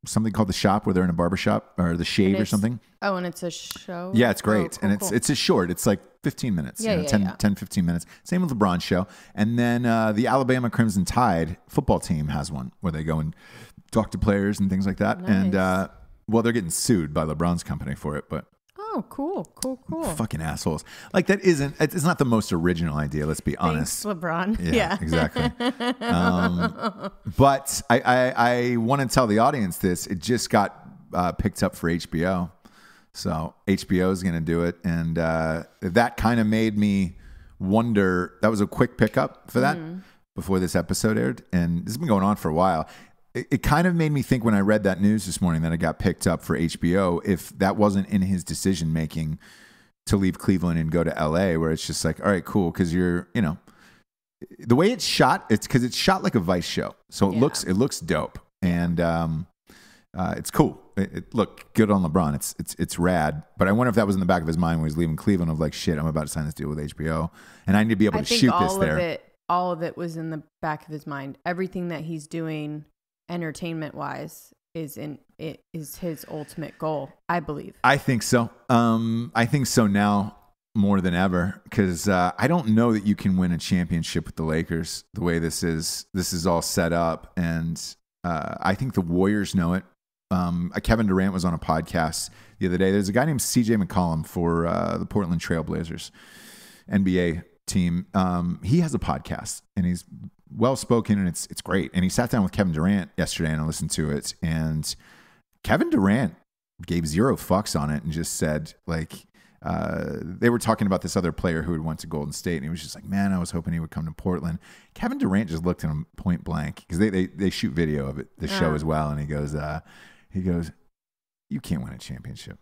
something called The Shop where they're in a barbershop or The Shave or something. Oh, and it's a show? Yeah, it's great. Cool, and it's a short. It's like 15 minutes. 10, 15 minutes. Same with LeBron's show. And then the Alabama Crimson Tide football team has one where they go and talk to players and things like that. Nice. And they're getting sued by LeBron's company for it, but oh, cool. Fucking assholes. Like it's not the most original idea, let's be honest. Thanks, LeBron. Yeah. Exactly. But I want to tell the audience this. It just got picked up for HBO. So HBO is going to do it. And that kind of made me wonder. That was a quick pickup for that before this episode aired. And this has been going on for a while. It kind of made me think when I read that news this morning that it got picked up for HBO, if that wasn't in his decision making to leave Cleveland and go to LA, where it's just like, all right, cool. Cause you're, the way it's shot, it's cause it's shot like a Vice show. So it looks dope. And, it's cool. Look good on LeBron. It's rad. But I wonder if that was in the back of his mind when he was leaving Cleveland of like, shit, I'm about to sign this deal with HBO and I need to be able to shoot this there. All of it was in the back of his mind. Everything that he's doing entertainment wise it is his ultimate goal, I believe. I think so. I think so now more than ever, because I don't know that you can win a championship with the Lakers the way this is all set up. And I think the Warriors know it. Kevin Durant was on a podcast the other day. There's a guy named CJ McCollum for the Portland Trail Blazers NBA team. He has a podcast and he's well-spoken and it's great. And he sat down with Kevin Durant yesterday and I listened to it. And Kevin Durant gave zero fucks on it and just said, like, they were talking about this other player who had went to Golden State and he was just like, man, I was hoping he would come to Portland. Kevin Durant just looked at him point blank because they shoot video of it, the show as well. And he goes, you can't win a championship.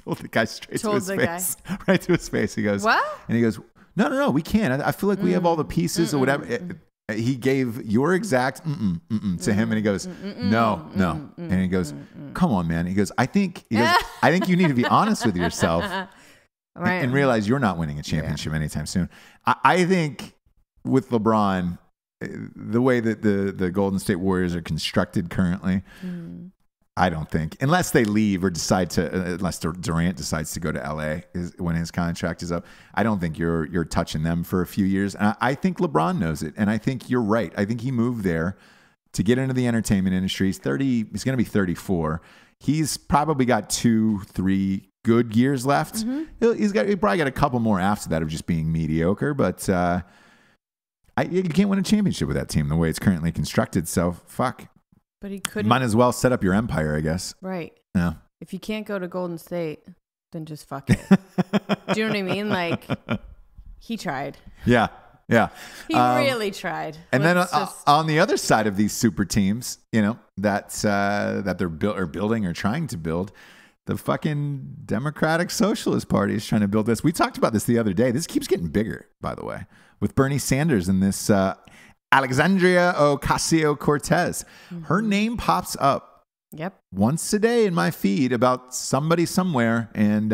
Told the guy straight to his face, right to his face. He goes, what? And he goes, no, we can't. I feel like we have all the pieces or whatever. He gave your exact to him, and he goes, no, and he goes, come on, man. He goes, I think you need to be honest with yourself and realize you're not winning a championship anytime soon. I think with LeBron, the way that the Golden State Warriors are constructed currently. I don't think, unless they leave or decide to, unless Durant decides to go to LA when his contract is up, I don't think you're touching them for a few years. And I think LeBron knows it. And I think you're right. I think he moved there to get into the entertainment industry. He's going to be 34. He's probably got 2-3 good years left. Mm-hmm. He probably got a couple more after that of just being mediocre, but, you can't win a championship with that team the way it's currently constructed. So fuck. But he couldn't. Might as well set up your empire, I guess. Right. Yeah. If you can't go to Golden State, then just fuck it. Do you know what I mean? Like, he tried. Yeah. Yeah. He really tried. And then on the other side of these super teams, that they're building or trying to build, the fucking Democratic Socialist Party is trying to build this. We talked about this the other day. This keeps getting bigger, by the way, with Bernie Sanders and this Alexandria Ocasio-Cortez. Mm-hmm. Her name pops up once a day in my feed about somebody somewhere. And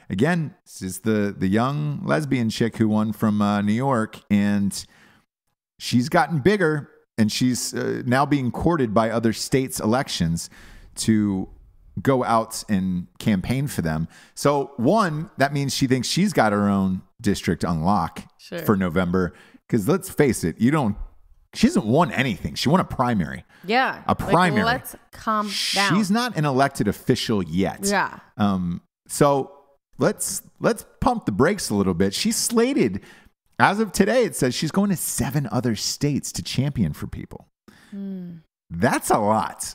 again, this is the young lesbian chick who won from New York. And she's gotten bigger. And she's now being courted by other states' elections to go out and campaign for them. So one, that means she thinks she's got her own district on lock for November. Because let's face it, she hasn't won anything. She won a primary. Yeah. A primary. Like, let's calm down. She's not an elected official yet. Yeah. So let's pump the brakes a little bit. She's slated, as of today, it says she's going to 7 other states to champion for people. That's a lot.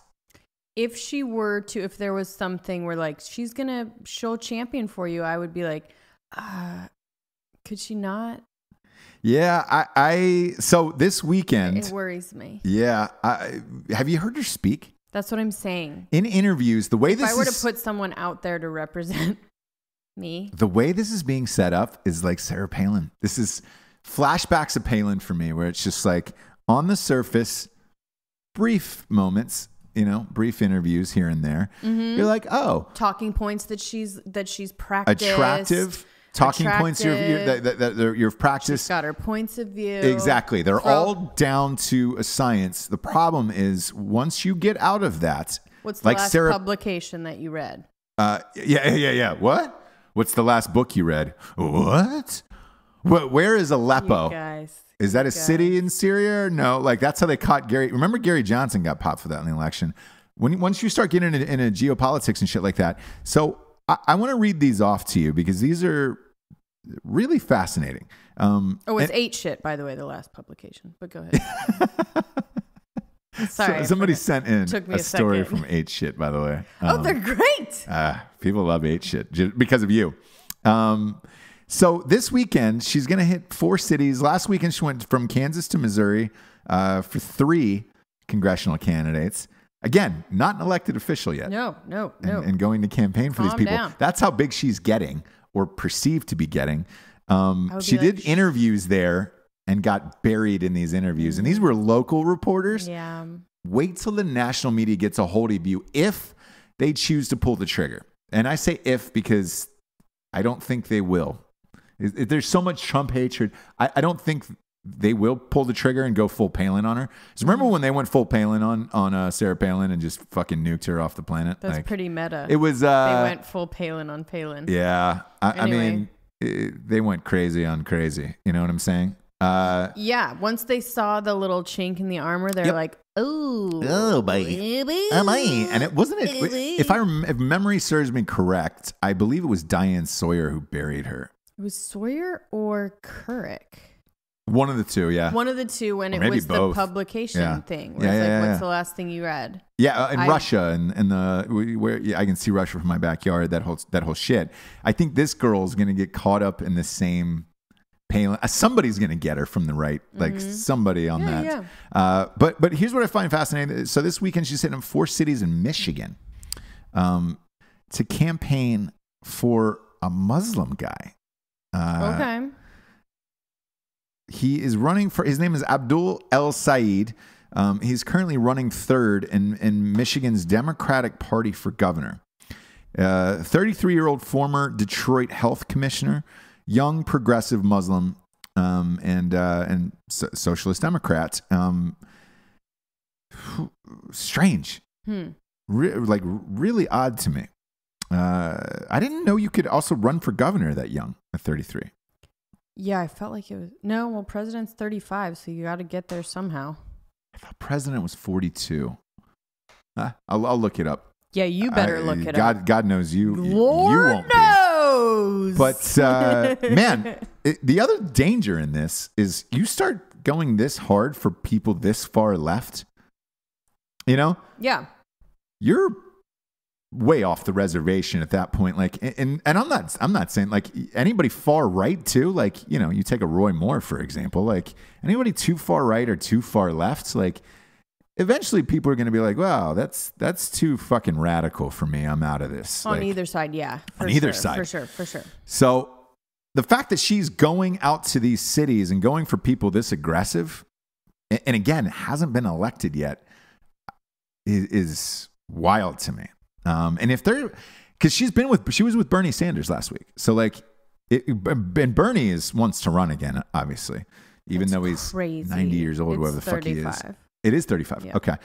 If there was something where like, she's going to show champion for you, I would be like, could she not? Yeah, so this weekend... It worries me. Yeah. Have you heard her speak? That's what I'm saying. In interviews, the way if I were to put someone out there to represent me... The way this is being set up is like Sarah Palin. This is flashbacks of Palin for me, where it's just like, on the surface, brief moments, brief interviews here and there. Mm-hmm. You're like, oh. Talking points that she's practiced. Attractive. Talking points you've practiced. She's got her points of view. Exactly. They're all down to a science. The problem is once you get out of that. What's the last publication that you read? Yeah. What? What's the last book you read? What? Where is Aleppo? You guys. Is that a city in Syria? No. Like that's how they caught Gary. Remember Gary Johnson got popped for that in the election. Once you start getting into geopolitics and shit like that. So I want to read these off to you because these are really fascinating. It's 8 shit, by the way, the last publication. But go ahead. Sorry. Somebody sent in a story from 8 shit, by the way. They're great. People love 8 shit because of you. So this weekend, she's going to hit 4 cities. Last weekend, she went from Kansas to Missouri for 3 congressional candidates. Again, not an elected official yet. No. And going to campaign for these people. Down. That's how big she's getting or perceived to be getting. She did interviews there and got buried in these interviews. And these were local reporters. Yeah. Wait till the national media gets a hold of you if they choose to pull the trigger. And I say if because I don't think they will. There's so much Trump hatred. I don't think they will pull the trigger and go full Palin on her. So remember when they went full Palin on Sarah Palin and just fucking nuked her off the planet? That's pretty meta. It was. They went full Palin on Palin. Yeah, I mean, they went crazy on crazy. You know what I'm saying? Yeah. Once they saw the little chink in the armor, they're like, "Oh, baby, and it wasn't it. If memory serves me correct, I believe it was Diane Sawyer who buried her. It was Sawyer or Couric. One of the two, yeah. One of the two when it was both. The publication thing. Where what's the last thing you read? Yeah, in Russia and where I can see Russia from my backyard, that whole shit. I think this girl's going to get caught up in the same Palin. Somebody's going to get her from the right, like somebody on that. Yeah. But here's what I find fascinating. So this weekend she's hitting 4 cities in Michigan to campaign for a Muslim guy. Okay. He is running for, his name is Abdul El Said. He's currently running third in Michigan's Democratic Party for governor. 33-year-old former Detroit health commissioner, young progressive Muslim, and socialist Democrat. Strange. Really odd to me. I didn't know you could also run for governor that young at 33. Yeah, I felt like it was... No, well, president's 35, so you got to get there somehow. I thought president was 42. I'll look it up. Yeah, you better look it up. God knows you. Lord you won't knows. Be. But man, the other danger in this is you start going this hard for people this far left. You know? Yeah. You're way off the reservation at that point. Like, and I'm not saying like anybody far right too. Like, you know, you take a Roy Moore, for example, like anybody too far right or too far left, like eventually people are going to be like, wow, that's too fucking radical for me. I'm out of this. On like, either side. Yeah. On either side. For sure. So the fact that she's going out to these cities and going for people this aggressive, and again, hasn't been elected yet, is wild to me. And if they're, because she was with Bernie Sanders last week. So like, and Bernie wants to run again, obviously, even though he's crazy. 90 years old, whatever the 35. Fuck he is. It is 35. Yeah. Okay.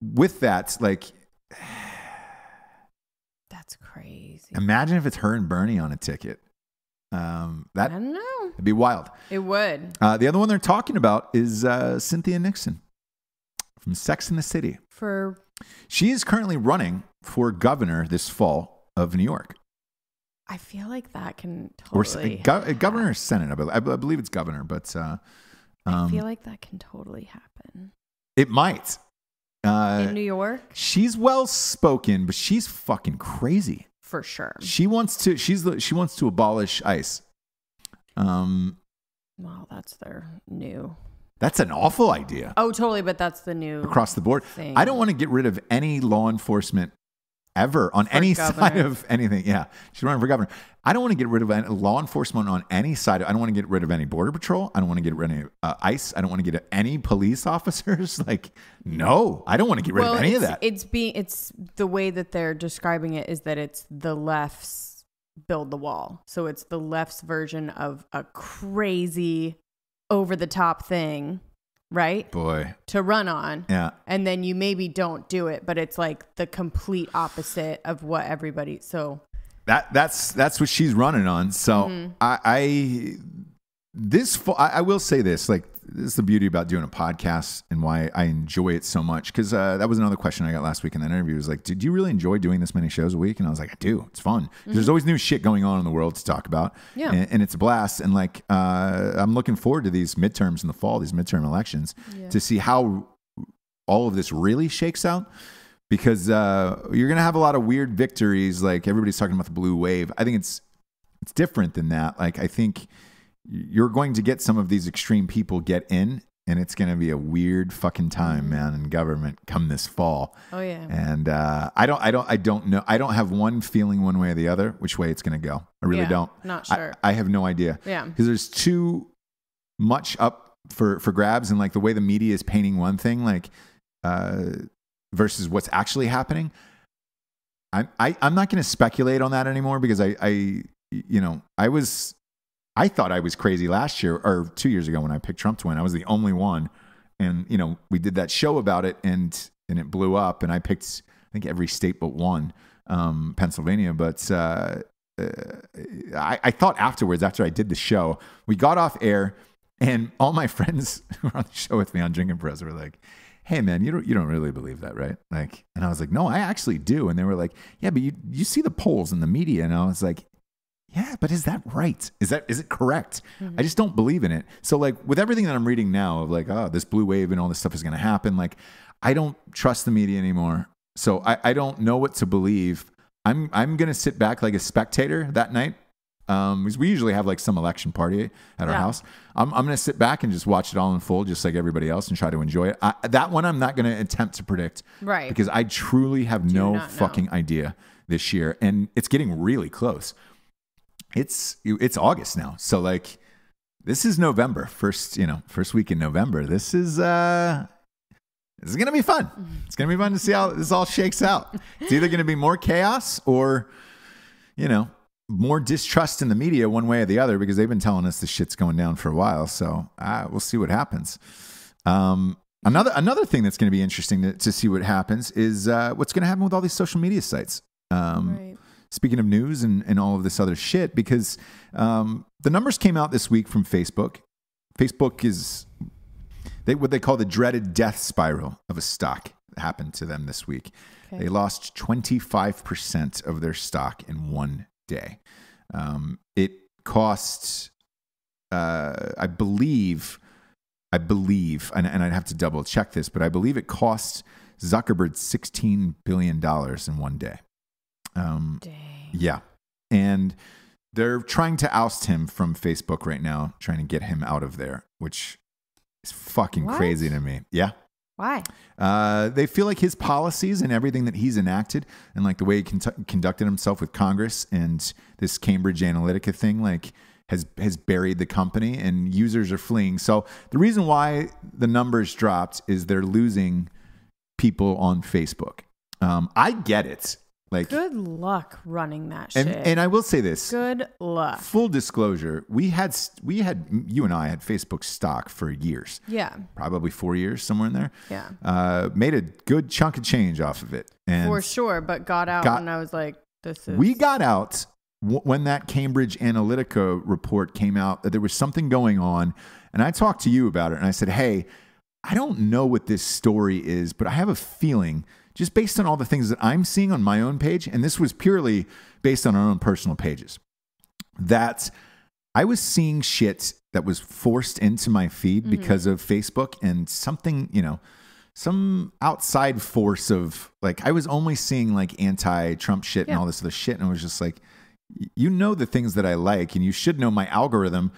With that, like, that's crazy. Imagine if it's her and Bernie on a ticket. I don't know. It'd be wild. It would. The other one they're talking about is Cynthia Nixon from Sex and the City. She is currently running for governor this fall of New York. I feel like that can totally or governor or Senate. I believe it's governor, but I feel like that can totally happen. It might. In New York? She's well spoken, but she's fucking crazy. For sure. She wants to abolish ICE. Well, that's their new. That's an awful idea. Oh, totally. But that's the new across the board thing. I don't want to get rid of any law enforcement ever on any side of anything. Yeah. She's running for governor. I don't want to get rid of any law enforcement on any side. I don't want to get rid of any border patrol. I don't want to get rid of any ICE. I don't want to get rid of any police officers. Like, no, I don't want to get rid of any of that. It's the way that they're describing it is that it's the left's build the wall. So it's the left's version of a crazy over the top thing, right? Boy. To run on. Yeah. And then you maybe don't do it, but it's like the complete opposite of what everybody, so. That's what she's running on. So I will say this, like, this is the beauty about doing a podcast and why I enjoy it so much. Because that was another question I got last week in that interview. It was like, did you really enjoy doing this many shows a week? And I was like, I do. It's fun. There's always new shit going on in the world to talk about. Yeah. And it's a blast. And like, I'm looking forward to these midterms in the fall, these midterm elections, to see how all of this really shakes out. Because you're going to have a lot of weird victories. Like everybody's talking about the blue wave. I think it's different than that. Like I think you're going to get some of these extreme people get in, and it's going to be a weird fucking time, man, in government come this fall. Oh yeah. And I don't know. I don't have one feeling one way or the other which way it's going to go. I really don't. Not sure. I have no idea. Yeah. Because there's too much up for grabs, and like the way the media is painting one thing, like versus what's actually happening. I'm not going to speculate on that anymore because I was I thought I was crazy last year or 2 years ago when I picked Trump to win. I was the only one. And, you know, we did that show about it and it blew up. And I picked, I think, every state but one, Pennsylvania. But I thought afterwards, after I did the show, we got off air and all my friends who were on the show with me on Drinking Bros were like, hey man, you don't really believe that, right? Like, and I was like, no, I actually do. And they were like, yeah, but you see the polls in the media. And I was like, yeah, but is that right? Is it correct? I just don't believe in it. So like with everything that I'm reading now of like, oh, this blue wave and all this stuff is going to happen. Like, I don't trust the media anymore. So I don't know what to believe. I'm going to sit back like a spectator that night. Because we usually have like some election party at our house. I'm going to sit back and just watch it all unfold, just like everybody else, and try to enjoy it. That one I'm not going to attempt to predict, right? Because I truly have no fucking idea this year, and it's getting really close. It's August now, so like this is November, first week in November. This is gonna be fun. It's gonna be fun to see how this all shakes out. It's either gonna be more chaos or, more distrust in the media one way or the other, because they've been telling us this shit's going down for a while. So we'll see what happens. Another thing that's going to be interesting to see what happens is what's going to happen with all these social media sites. Right. Speaking of news and all of this other shit, because the numbers came out this week from Facebook. Facebook is what they call the dreaded death spiral of a stock happened to them this week. Okay. They lost 25% of their stock in one day. It cost, I believe, and I'd have to double check this, but I believe it cost Zuckerberg $16 billion in one day. Dang. Yeah. And they're trying to oust him from Facebook right now, trying to get him out of there, which is fucking crazy to me. Yeah. Why? They feel like his policies and everything that he's enacted and like the way he conducted himself with Congress and this Cambridge Analytica thing, like has buried the company and users are fleeing. So the reason why the numbers dropped is they're losing people on Facebook. I get it. Like, good luck running that shit. And I will say this. Good luck. Full disclosure, you and I had Facebook stock for years. Yeah. Probably 4 years, somewhere in there. Yeah. Made a good chunk of change off of it. And for sure, but got out and I was like, we got out when that Cambridge Analytica report came out, that there was something going on. And I talked to you about it and I said, hey, I don't know what this story is, but I have a feeling, just based on all the things that I'm seeing on my own page, and this was purely based on our own personal pages, that I was seeing shit that was forced into my feed because of Facebook and something, some outside force of like, I was only seeing like anti-Trump shit and all this other shit. And I was just like, the things that I like, and you should know my algorithm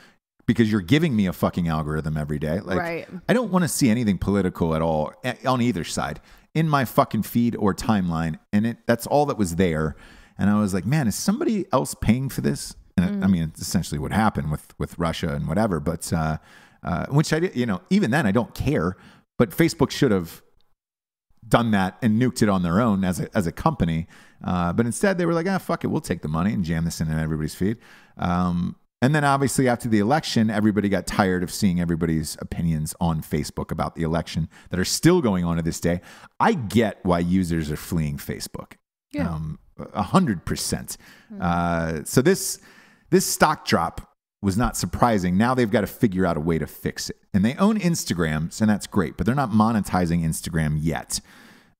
because you're giving me a fucking algorithm every day. Like, right. I don't want to see anything political at all on either side in my fucking feed or timeline. And that's all that was there. And I was like, man, is somebody else paying for this? And I mean, it's essentially what happened with Russia and whatever, but, which I did, even then I don't care, but Facebook should have done that and nuked it on their own as a company. But instead they were like, fuck it. We'll take the money and jam this into everybody's feed. And then obviously after the election, everybody got tired of seeing everybody's opinions on Facebook about the election that are still going on to this day. I get why users are fleeing Facebook. Yeah. 100%. So this stock drop was not surprising. Now they've got to figure out a way to fix it. And they own Instagram, and that's great, but they're not monetizing Instagram yet.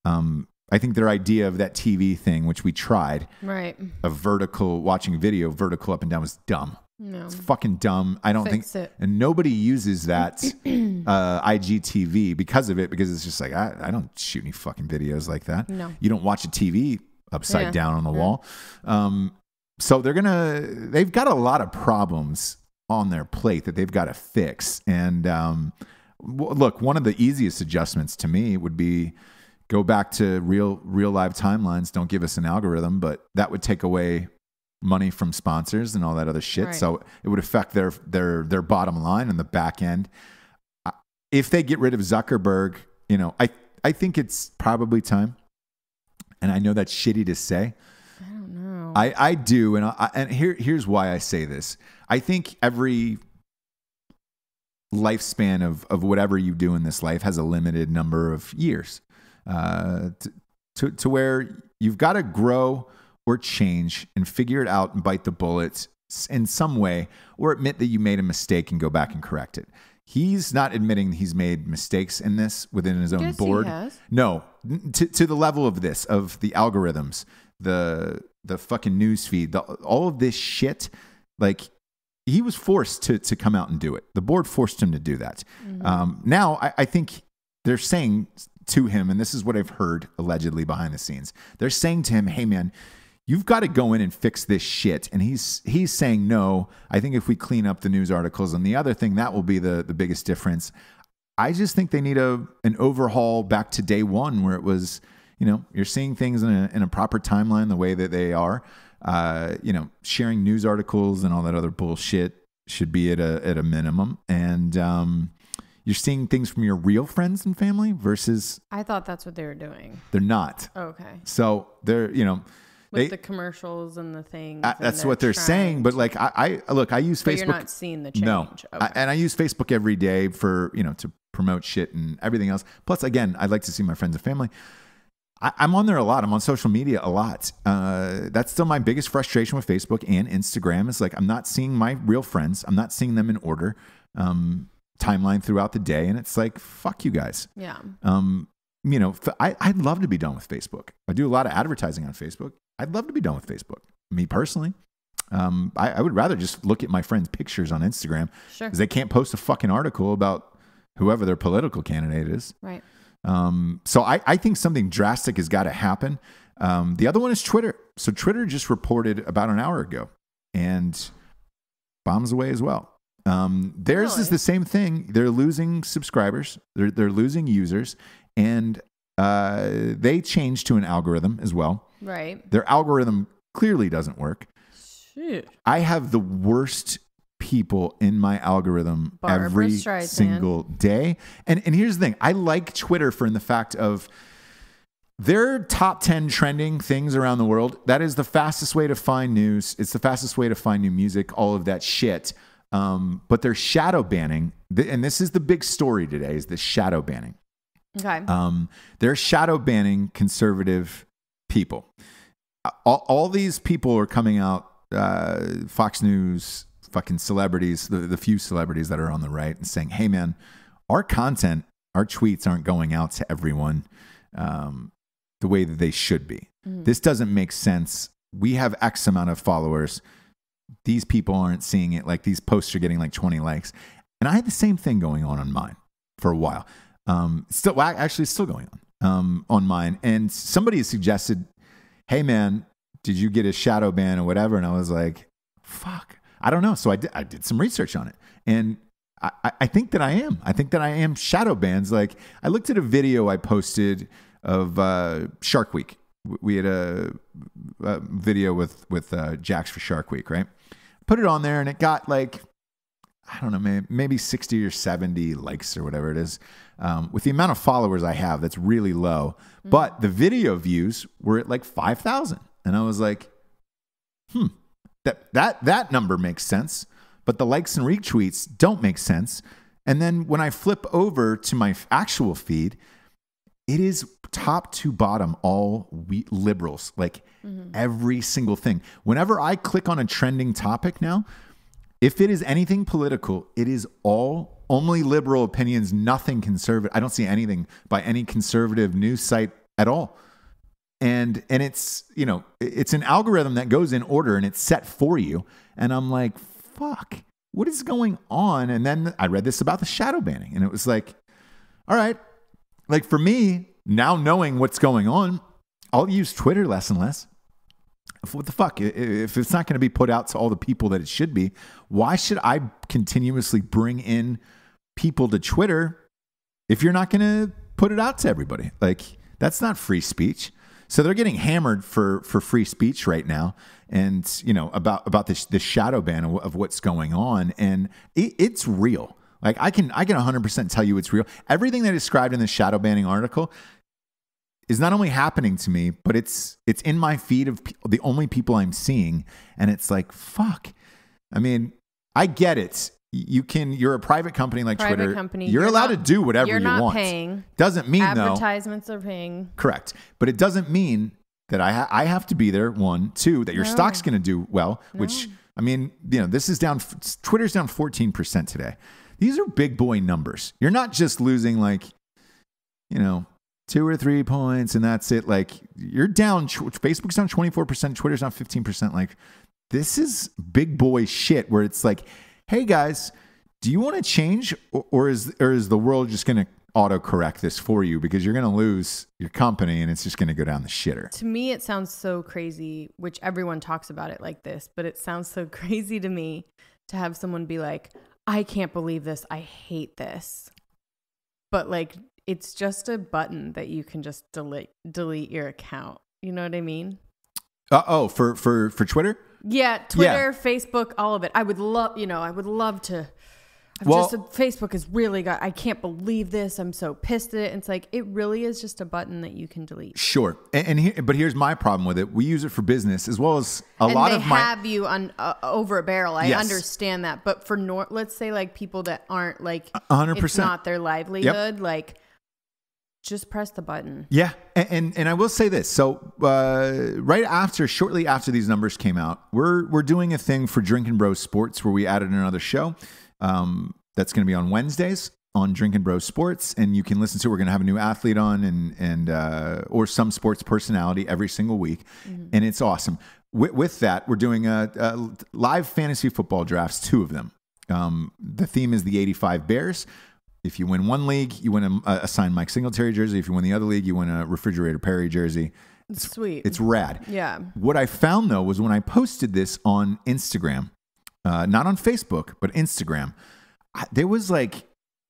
I think their idea of that TV thing, which we tried, right, of watching video vertical up and down, was dumb. No. It's fucking dumb. I don't think it. And nobody uses that IGTV because of it, because it's just like, I don't shoot any fucking videos like that. No. You don't watch a TV upside down on the wall. So they've got a lot of problems on their plate that they've got to fix. And look, one of the easiest adjustments to me would be go back to real live timelines. Don't give us an algorithm, but that would take away money from sponsors and all that other shit. Right. So it would affect their bottom line and the back end. If they get rid of Zuckerberg, I think it's probably time. And I know that's shitty to say. I don't know. know. I do. And here's why I say this. I think every lifespan of whatever you do in this life has a limited number of years to where you've got to grow or change and figure it out and bite the bullet in some way, or admit that you made a mistake and go back and correct it. He's not admitting he's made mistakes in this within his own board. He has. No, to the level of this, of the algorithms, the fucking news feed, all of this shit. Like, he was forced to come out and do it. The board forced him to do that. Mm-hmm. Now, I think they're saying to him, and this is what I've heard allegedly behind the scenes, they're saying to him, hey man, you've got to go in and fix this shit. And he's saying, no, I think if we clean up the news articles and the other thing, that will be the biggest difference. I just think they need an overhaul back to day one, where it was, you're seeing things in a proper timeline the way that they are. Sharing news articles and all that other bullshit should be at a minimum. And you're seeing things from your real friends and family versus... I thought that's what they were doing. They're not. Okay. So they're, with the commercials and the things. That's what they're saying. But like, I use Facebook. But you're not seeing the change. No. Okay. And I use Facebook every day for, to promote shit and everything else. Plus, again, I'd like to see my friends and family. I'm on there a lot. I'm on social media a lot. That's still my biggest frustration with Facebook and Instagram is like, I'm not seeing my real friends. I'm not seeing them in order, timeline throughout the day. And it's like, fuck you guys. Yeah. I'd love to be done with Facebook. I do a lot of advertising on Facebook. I'd love to be done with Facebook. Me personally. I would rather just look at my friends' pictures on Instagram. Sure. Because they can't post a fucking article about whoever their political candidate is. Right. So I think something drastic has got to happen. The other one is Twitter. So Twitter just reported about an hour ago and bombs away as well. Theirs is the same thing. They're losing subscribers. They're losing users, and they changed to an algorithm as well. Right. Their algorithm clearly doesn't work. Shit. I have the worst people in my algorithm every single day. And here's the thing. I like Twitter for in the fact of their top 10 trending things around the world. That is the fastest way to find news. It's the fastest way to find new music, all of that shit. But they're shadow banning. And this is the big story today, is the shadow banning. Okay. They're shadow banning conservative people. All these people are coming out, Fox News, fucking celebrities, the few celebrities that are on the right, and saying, hey man, our content, our tweets aren't going out to everyone the way that they should be. Mm-hmm. This doesn't make sense. We have X amount of followers. These people aren't seeing it. Like, these posts are getting like 20 likes. And I had the same thing going on mine for a while. It's still going on mine. And somebody suggested, hey man, did you get a shadow ban or whatever? And I was like, fuck, I don't know. So I did some research on it. And I think that I am. I think that I am shadow bans. Like, I looked at a video I posted of Shark Week. We had a video with Jax for Shark Week, right? Put it on there and it got like, I don't know, maybe 60 or 70 likes or whatever it is. With the amount of followers I have, that's really low. Mm-hmm. But the video views were at like 5,000. And I was like, that number makes sense. But the likes and retweets don't make sense. And then when I flip over to my actual feed, it is top to bottom all liberals, like every single thing. Whenever I click on a trending topic now, if it is anything political, it is only liberal opinions, nothing conservative. I don't see anything by any conservative news site at all. And it's, it's an algorithm that goes in order and it's set for you. And I'm like, fuck, what is going on? And then I read this about the shadow banning and it was like, all right, like for me, now knowing what's going on, I'll use Twitter less and less. What the fuck? If it's not going to be put out to all the people that it should be, why should I continuously bring in people to Twitter if you're not going to put it out to everybody? Like, that's not free speech. So they're getting hammered for free speech right now, and about this shadow ban of what's going on, and it's real. Like, I can 100% tell you it's real. Everything they described in the shadow banning article is not only happening to me, but it's in my feed of the only people I'm seeing. And it's like, fuck. I mean, I get it. You're a private company like Twitter. You're allowed to do whatever you want. You're not paying. Doesn't mean advertisements are paying. Correct. But it doesn't mean that I have to be there. 1, 2, that your stock's going to do well, which, I mean, this is down. Twitter's down 14% today. These are big boy numbers. You're not just losing 2 or 3 points and that's it. Like, you're down. Facebook's down 24%. Twitter's down 15%. Like, this is big boy shit where it's like, hey guys, do you want to change or is the world just going to autocorrect this for you because you're going to lose your company and it's just going to go down the shitter? To me, it sounds so crazy, which everyone talks about it like this, but it sounds so crazy to me to have someone be like, I can't believe this. I hate this. But like, it's just a button that you can just delete your account. You know what I mean? For Twitter? Yeah, Twitter, Facebook, all of it. I would love to. Facebook has really got, I can't believe this. I'm so pissed at it. And it's like, it really is just a button that you can delete. Sure. But here's my problem with it. We use it for business as well as a lot of my. They have you on over a barrel. I understand that. But for let's say like people that aren't like 100%. It's not their livelihood, like just press the button. Yeah. And I will say this. So shortly after these numbers came out, we're doing a thing for Drinkin' Bros Sports where we added another show. That's going to be on Wednesdays on Drinkin' Bros Sports, and you can listen to it. We're going to have a new athlete on and or some sports personality every single week, and it's awesome. With that, we're doing a live fantasy football drafts, 2 of them. The theme is the 85 Bears. If you win one league, you win a signed Mike Singletary jersey. If you win the other league, you win a Refrigerator Perry jersey. It's sweet. It's rad. Yeah. What I found, though, was when I posted this on Instagram, not on Facebook, but Instagram, there was like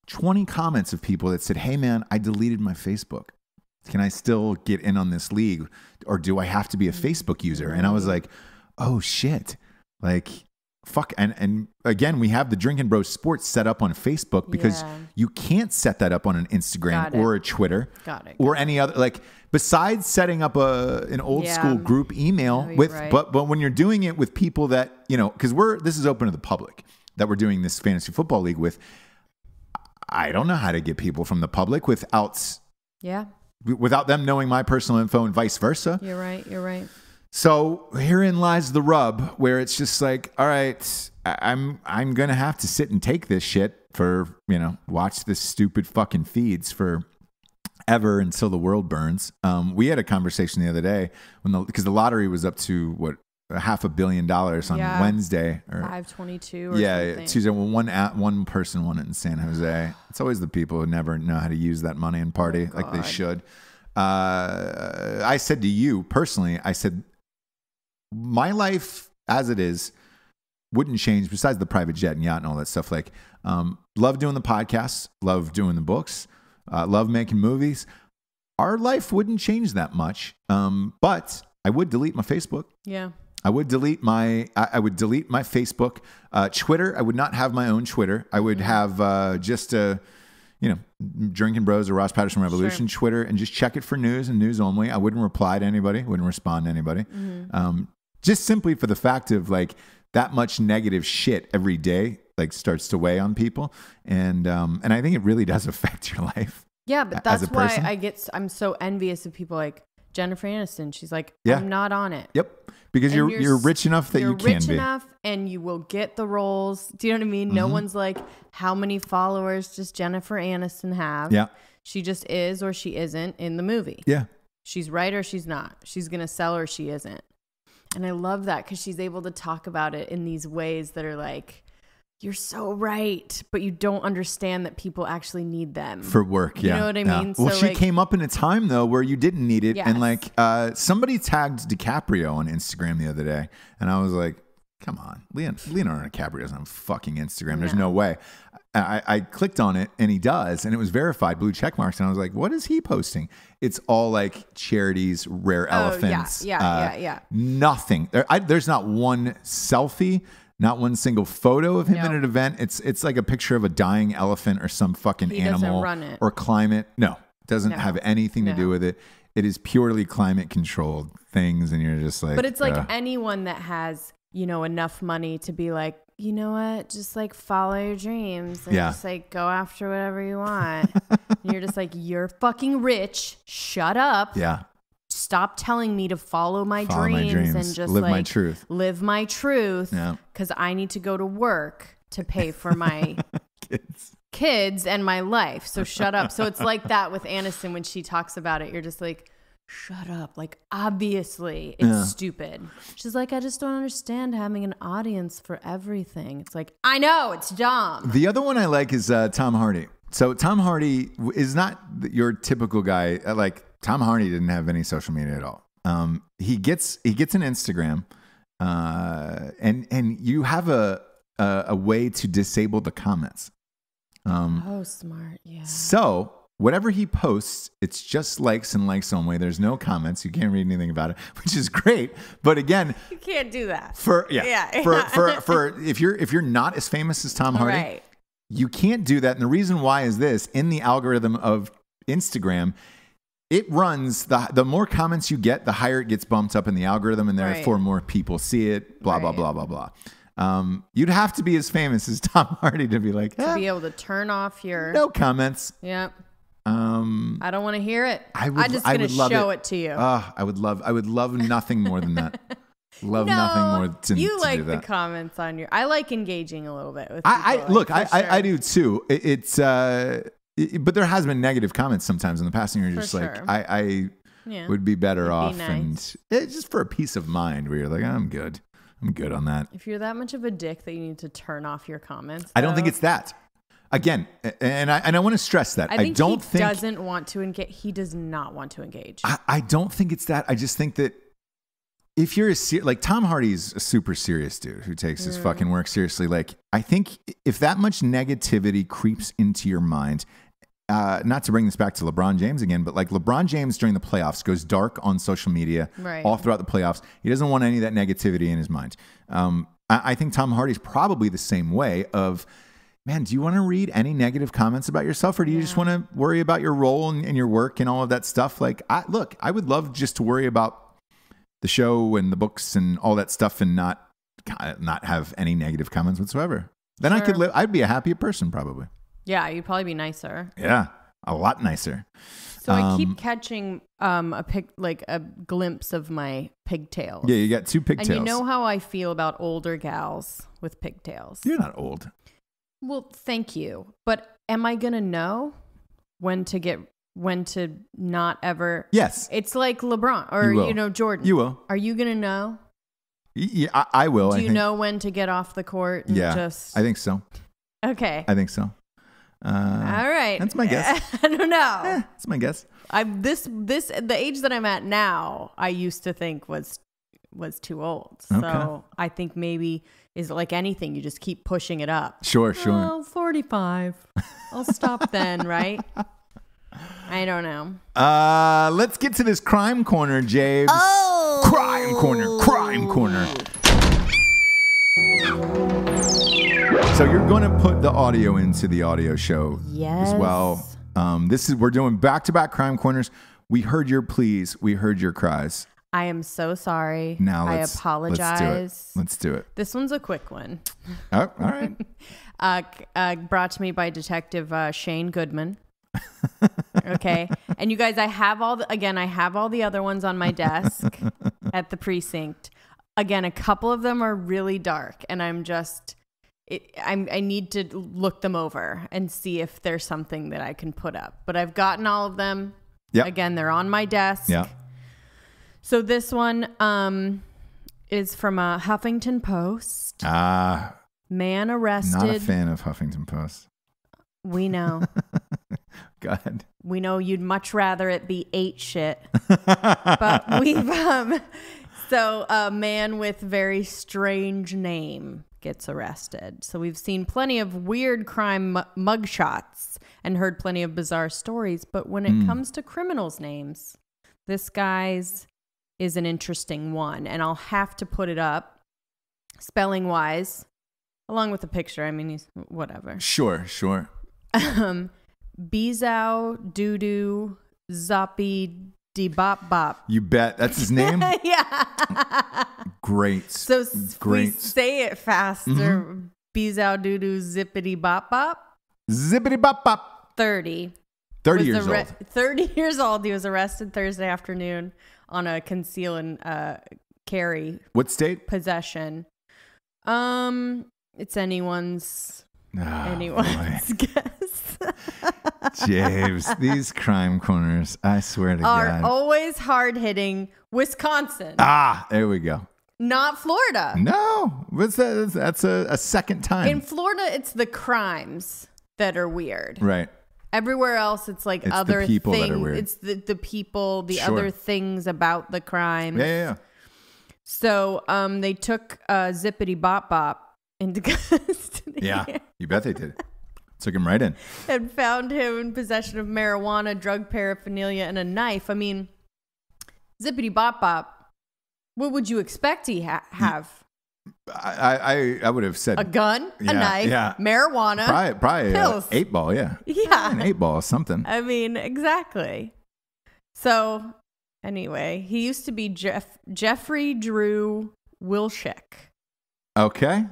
20 comments of people that said, hey, man, I deleted my Facebook. Can I still get in on this league? Or do I have to be a Facebook user? And I was like, oh, shit. Like, fuck. And again, we have the Drinkin' Bros Sports set up on Facebook because you can't set that up on an Instagram or a Twitter or any other, like, besides setting up an old school group email but when you're doing it with people that, because this is open to the public that we're doing this fantasy football league with. I don't know how to get people from the public without them knowing my personal info and vice versa. You're right. So herein lies the rub where it's just like, all right, I'm going to have to sit and take this shit for, watch this stupid fucking feeds for ever until the world burns. We had a conversation the other day because the lottery was up to what, $500 million on Wednesday or 522 or something. Tuesday. Well, one person won it in San Jose. It's always the people who never know how to use that money and party like they should. I said to you personally, my life as it is wouldn't change besides the private jet and yacht and all that stuff. Like, love doing the podcasts, love doing the books, love making movies. Our life wouldn't change that much. But I would delete my Facebook. Yeah. I would delete my Facebook, Twitter. I would not have my own Twitter. I would have just Drinkin' Bros or Ross Patterson Revolution Twitter and just check it for news and news only. I wouldn't reply to anybody. Wouldn't respond to anybody. Just simply for the fact of like that much negative shit every day like starts to weigh on people, and I think it really does affect your life. Yeah, but that's why I'm so envious of people like Jennifer Aniston. She's like, I'm not on it. Yep. Because you're rich enough that you can be. You're rich enough and you will get the roles. Do you know what I mean? No one's like, how many followers does Jennifer Aniston have? Yeah. She just is or she isn't in the movie. Yeah. She's right or she's not. She's going to sell or she isn't. And I love that because she's able to talk about it in these ways that are like, you're so right, but you don't understand that people actually need them for work. Yeah, you know what I mean. Well, she came up in a time though where you didn't need it, and like somebody tagged DiCaprio on Instagram the other day, and I was like, "Come on, Leonardo DiCaprio doesn't have fucking Instagram. There's no way." I clicked on it, and he does, and it was verified, blue check marks, and I was like, "What is he posting?" It's all like charities, rare elephants. Yeah. Nothing. There's not one selfie. Not one single photo of him in an event. It's like a picture of a dying elephant or some fucking animal or climate. No, it doesn't have anything to do with it. it is purely climate controlled things, and you're just like. But it's like anyone that has, you know, enough money to be like, you know what, just like follow your dreams and just like go after whatever you want. And you're just like, you're fucking rich. Shut up. Yeah. Stop telling me to follow my dreams and just live like my truth. Live my truth. Yeah. Because I need to go to work to pay for my kids and my life. So shut up. So it's like that with Aniston when she talks about it. You're just like, shut up. Like, obviously it's stupid. She's like, I just don't understand having an audience for everything. It's like, I know, it's dumb. The other one I like is Tom Hardy. So Tom Hardy is not your typical guy. Like, Tom Hardy didn't have any social media at all. He gets an Instagram, and you have a way to disable the comments. Oh, smart. Yeah. So whatever he posts, it's just likes and likes only. There's no comments. You can't read anything about it, which is great. But again, you can't do that. For if you're not as famous as Tom Hardy, right. You can't do that. And the reason why is this: in the algorithm of Instagram, it runs the more comments you get, the higher it gets bumped up in the algorithm, and therefore more people see it. Blah blah blah blah blah. You'd have to be as famous as Tom Hardy to be like to be able to turn off your no comments. Yep. I don't want to hear it. I'm just going to show it to you. I would love nothing more than that. Nothing more to you to like do that. The comments on your. I like engaging a little bit with. I do too. But there has been negative comments sometimes in the past, and you're just like, I would be better off, nice. And it's just for a peace of mind where you're like, I'm good on that. If you're that much of a dick that you need to turn off your comments, I don't think it's that. Again, and I want to stress that I don't think he doesn't want to engage. He does not want to engage. I don't think it's that. I just think that if you're like Tom Hardy's a super serious dude who takes his fucking work seriously. Like, I think if that much negativity creeps into your mind, not to bring this back to LeBron James again, but like LeBron James during the playoffs goes dark on social media all throughout the playoffs. He doesn't want any of that negativity in his mind. I think Tom Hardy's probably the same way of, man, do you want to read any negative comments about yourself, or do you just want to worry about your role and your work and all of that stuff? Like, I would love just to worry about the show and the books and all that stuff and not have any negative comments whatsoever. Then I could live. I'd be a happier person probably. Yeah, you'd probably be nicer. Yeah, a lot nicer. So I keep catching a glimpse of my pigtails. Yeah, you got two pigtails. And you know how I feel about older gals with pigtails. You're not old. Well, thank you. But am I going to know when to not ever? Yes. It's like LeBron or, Jordan. You will. Are you going to know? Yeah, I will. Do you know when to get off the court? And I think so. Okay. I think so. All right. That's my guess. I don't know. That's my guess. The age that I'm at now, I used to think was too old. So I think maybe is like anything, you just keep pushing it up. Sure. Oh, 45. I'll stop then, right? I don't know. Let's get to this crime corner, James. Oh! Crime corner. So you're going to put the audio into the audio show as well. We're doing back-to-back crime corners. We heard your pleas. We heard your cries. I am so sorry. Now I apologize. Let's do it. This one's a quick one. Oh, all right. Brought to me by Detective Shane Goodman. Okay. And you guys, I have all the other ones on my desk at the precinct. Again, a couple of them are really dark, and I need to look them over and see if there's something that I can put up. But I've gotten all of them. Yep. Again, they're on my desk. Yeah. So this one is from a Huffington Post. Man arrested. Not a fan of Huffington Post. We know. Go ahead. We know you'd much rather it be 8 shit. But we've so a man with very strange name gets arrested. So we've seen plenty of weird crime mugshots and heard plenty of bizarre stories. But when it comes to criminals' names, this guy's is an interesting one. And I'll have to put it up spelling wise, along with the picture. I mean, he's whatever. Sure. Bizao Dudu Zoppy Zippity Bop Bop. You bet. That's his name? Yeah. Great. So Great. we say it faster. Bezow doo doo zippity bop bop. Zippity bop bop. 30. 30 years old. 30 years old. He was arrested Thursday afternoon on a conceal and carry. What state? Possession. It's anyone's guess. James, these crime corners, I swear to Are God. always hard hitting. Wisconsin. There we go. Not Florida. No, that's a second time. In Florida, it's the crimes that are weird. Right. Everywhere else, it's like It's other the people things. that are weird. It's the people, the Sure. other things about the crimes. Yeah. So they took Zippity Bop Bop into custody. Yeah, you bet they did. Took him right in. And found him in possession of marijuana, drug paraphernalia, and a knife. I mean, Zippity Bop Bop. What would you expect he have? I would have said A gun, a knife, marijuana, probably pills. 8-ball, yeah. Yeah. An 8-ball, something. I mean, exactly. So, anyway, he used to be Jeffrey Drew Wilczek. Okay.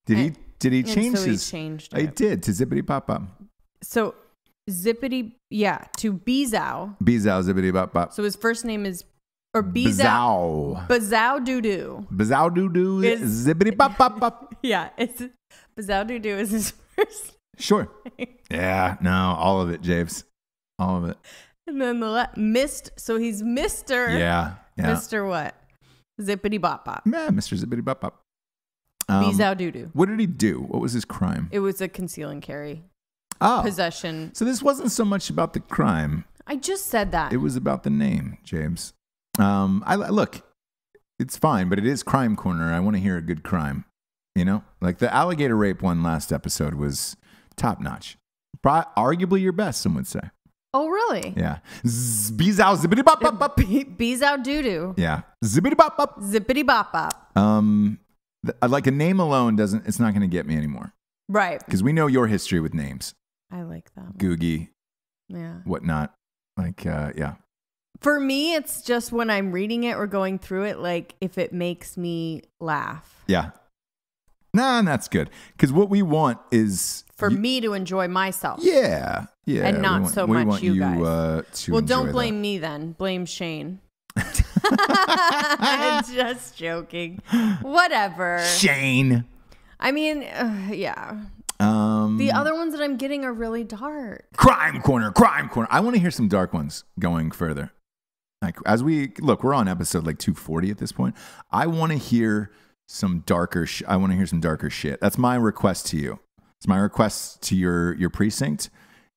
Did he change so his? He changed He it. did to Zippity Bop Bop. So, Zippity, to Bezow. Bezow Zippity Bop Bop. So his first name is, or Bezow. Bezow Doo Doo. Bezow Doo Doo Zippity Bop Bop Bop. Yeah, it's Bezow Doo Doo is his first Sure. Yeah, no, all of it, James. All of it. And then so he's Mr. Yeah. Mr. what? Zippity Bop Bop. Yeah, Mr. Zippity Bop Bop. Bezow Doo Doo. What did he do? What was his crime? It was a conceal and carry. Possession. So this wasn't so much about the crime. I just said that. It was about the name, James. Look, it's fine, but it is Crime Corner. I want to hear a good crime. You know, like the alligator rape one last episode was top notch. Arguably your best, some would say. Oh, really? Yeah. Bezow zippity bop bop bop. Bezow doo doo. Yeah. Zippity bop bop. Zippity bop bop. Like a name alone it's not going to get me anymore. Right. Because we know your history with names. I like that one. Googie. Yeah. Whatnot. Like, yeah. For me, it's just when I'm reading it or going through it, like if it makes me laugh. Yeah. Nah, and that's good. Because what we want is... For me to enjoy myself. Yeah. Yeah. And not so much you guys. To well, don't enjoy blame that. me then. Blame Shane. I'm just joking. Whatever. Shane. I mean, yeah. The other ones that I'm getting are really dark. Crime Corner. I want to hear some dark ones going further. Like as we're on episode like 240 at this point. I want to hear some darker. I want to hear some darker shit. That's my request to you. It's my request to your precinct.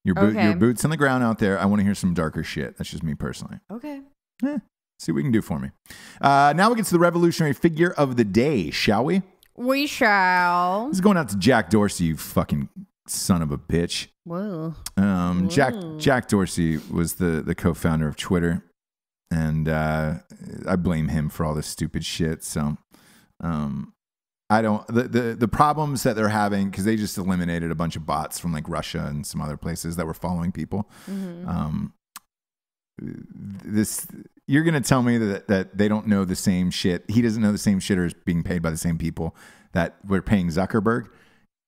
Your boots on the ground out there. I want to hear some darker shit. That's just me personally. Okay. See what you can do for me. Now we get to the revolutionary figure of the day, shall we? We shall. This is going out to Jack Dorsey, you fucking son of a bitch. Whoa. Jack Dorsey was the co-founder of Twitter, and I blame him for all this stupid shit. So I don't the problems that they're having, because they just eliminated a bunch of bots from like Russia and some other places that were following people. Mm-hmm. You're gonna tell me that they don't know the same shit. He doesn't know the same shit, or is being paid by the same people that we're paying Zuckerberg.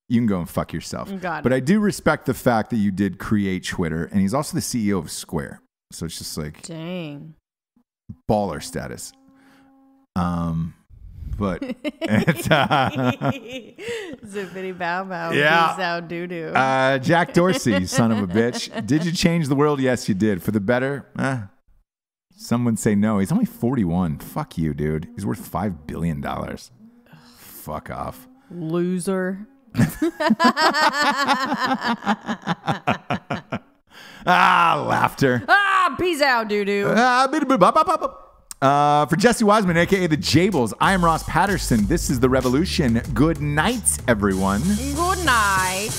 You can go and fuck yourself. But I do respect the fact that you did create Twitter, and he's also the CEO of Square. So it's just like, dang, baller status. But it's zippity bow bow. Yeah. Bezow doo doo. Jack Dorsey, you son of a bitch. Did you change the world? Yes, you did. For the better? Some would say no. He's only 41. Fuck you, dude. He's worth $5 billion. Fuck off. Loser. Laughter. Bezow doo doo. For Jesse Wiseman, a.k.a. the Jables, I am Ross Patterson. This is The Revolution. Good night, everyone. Good night.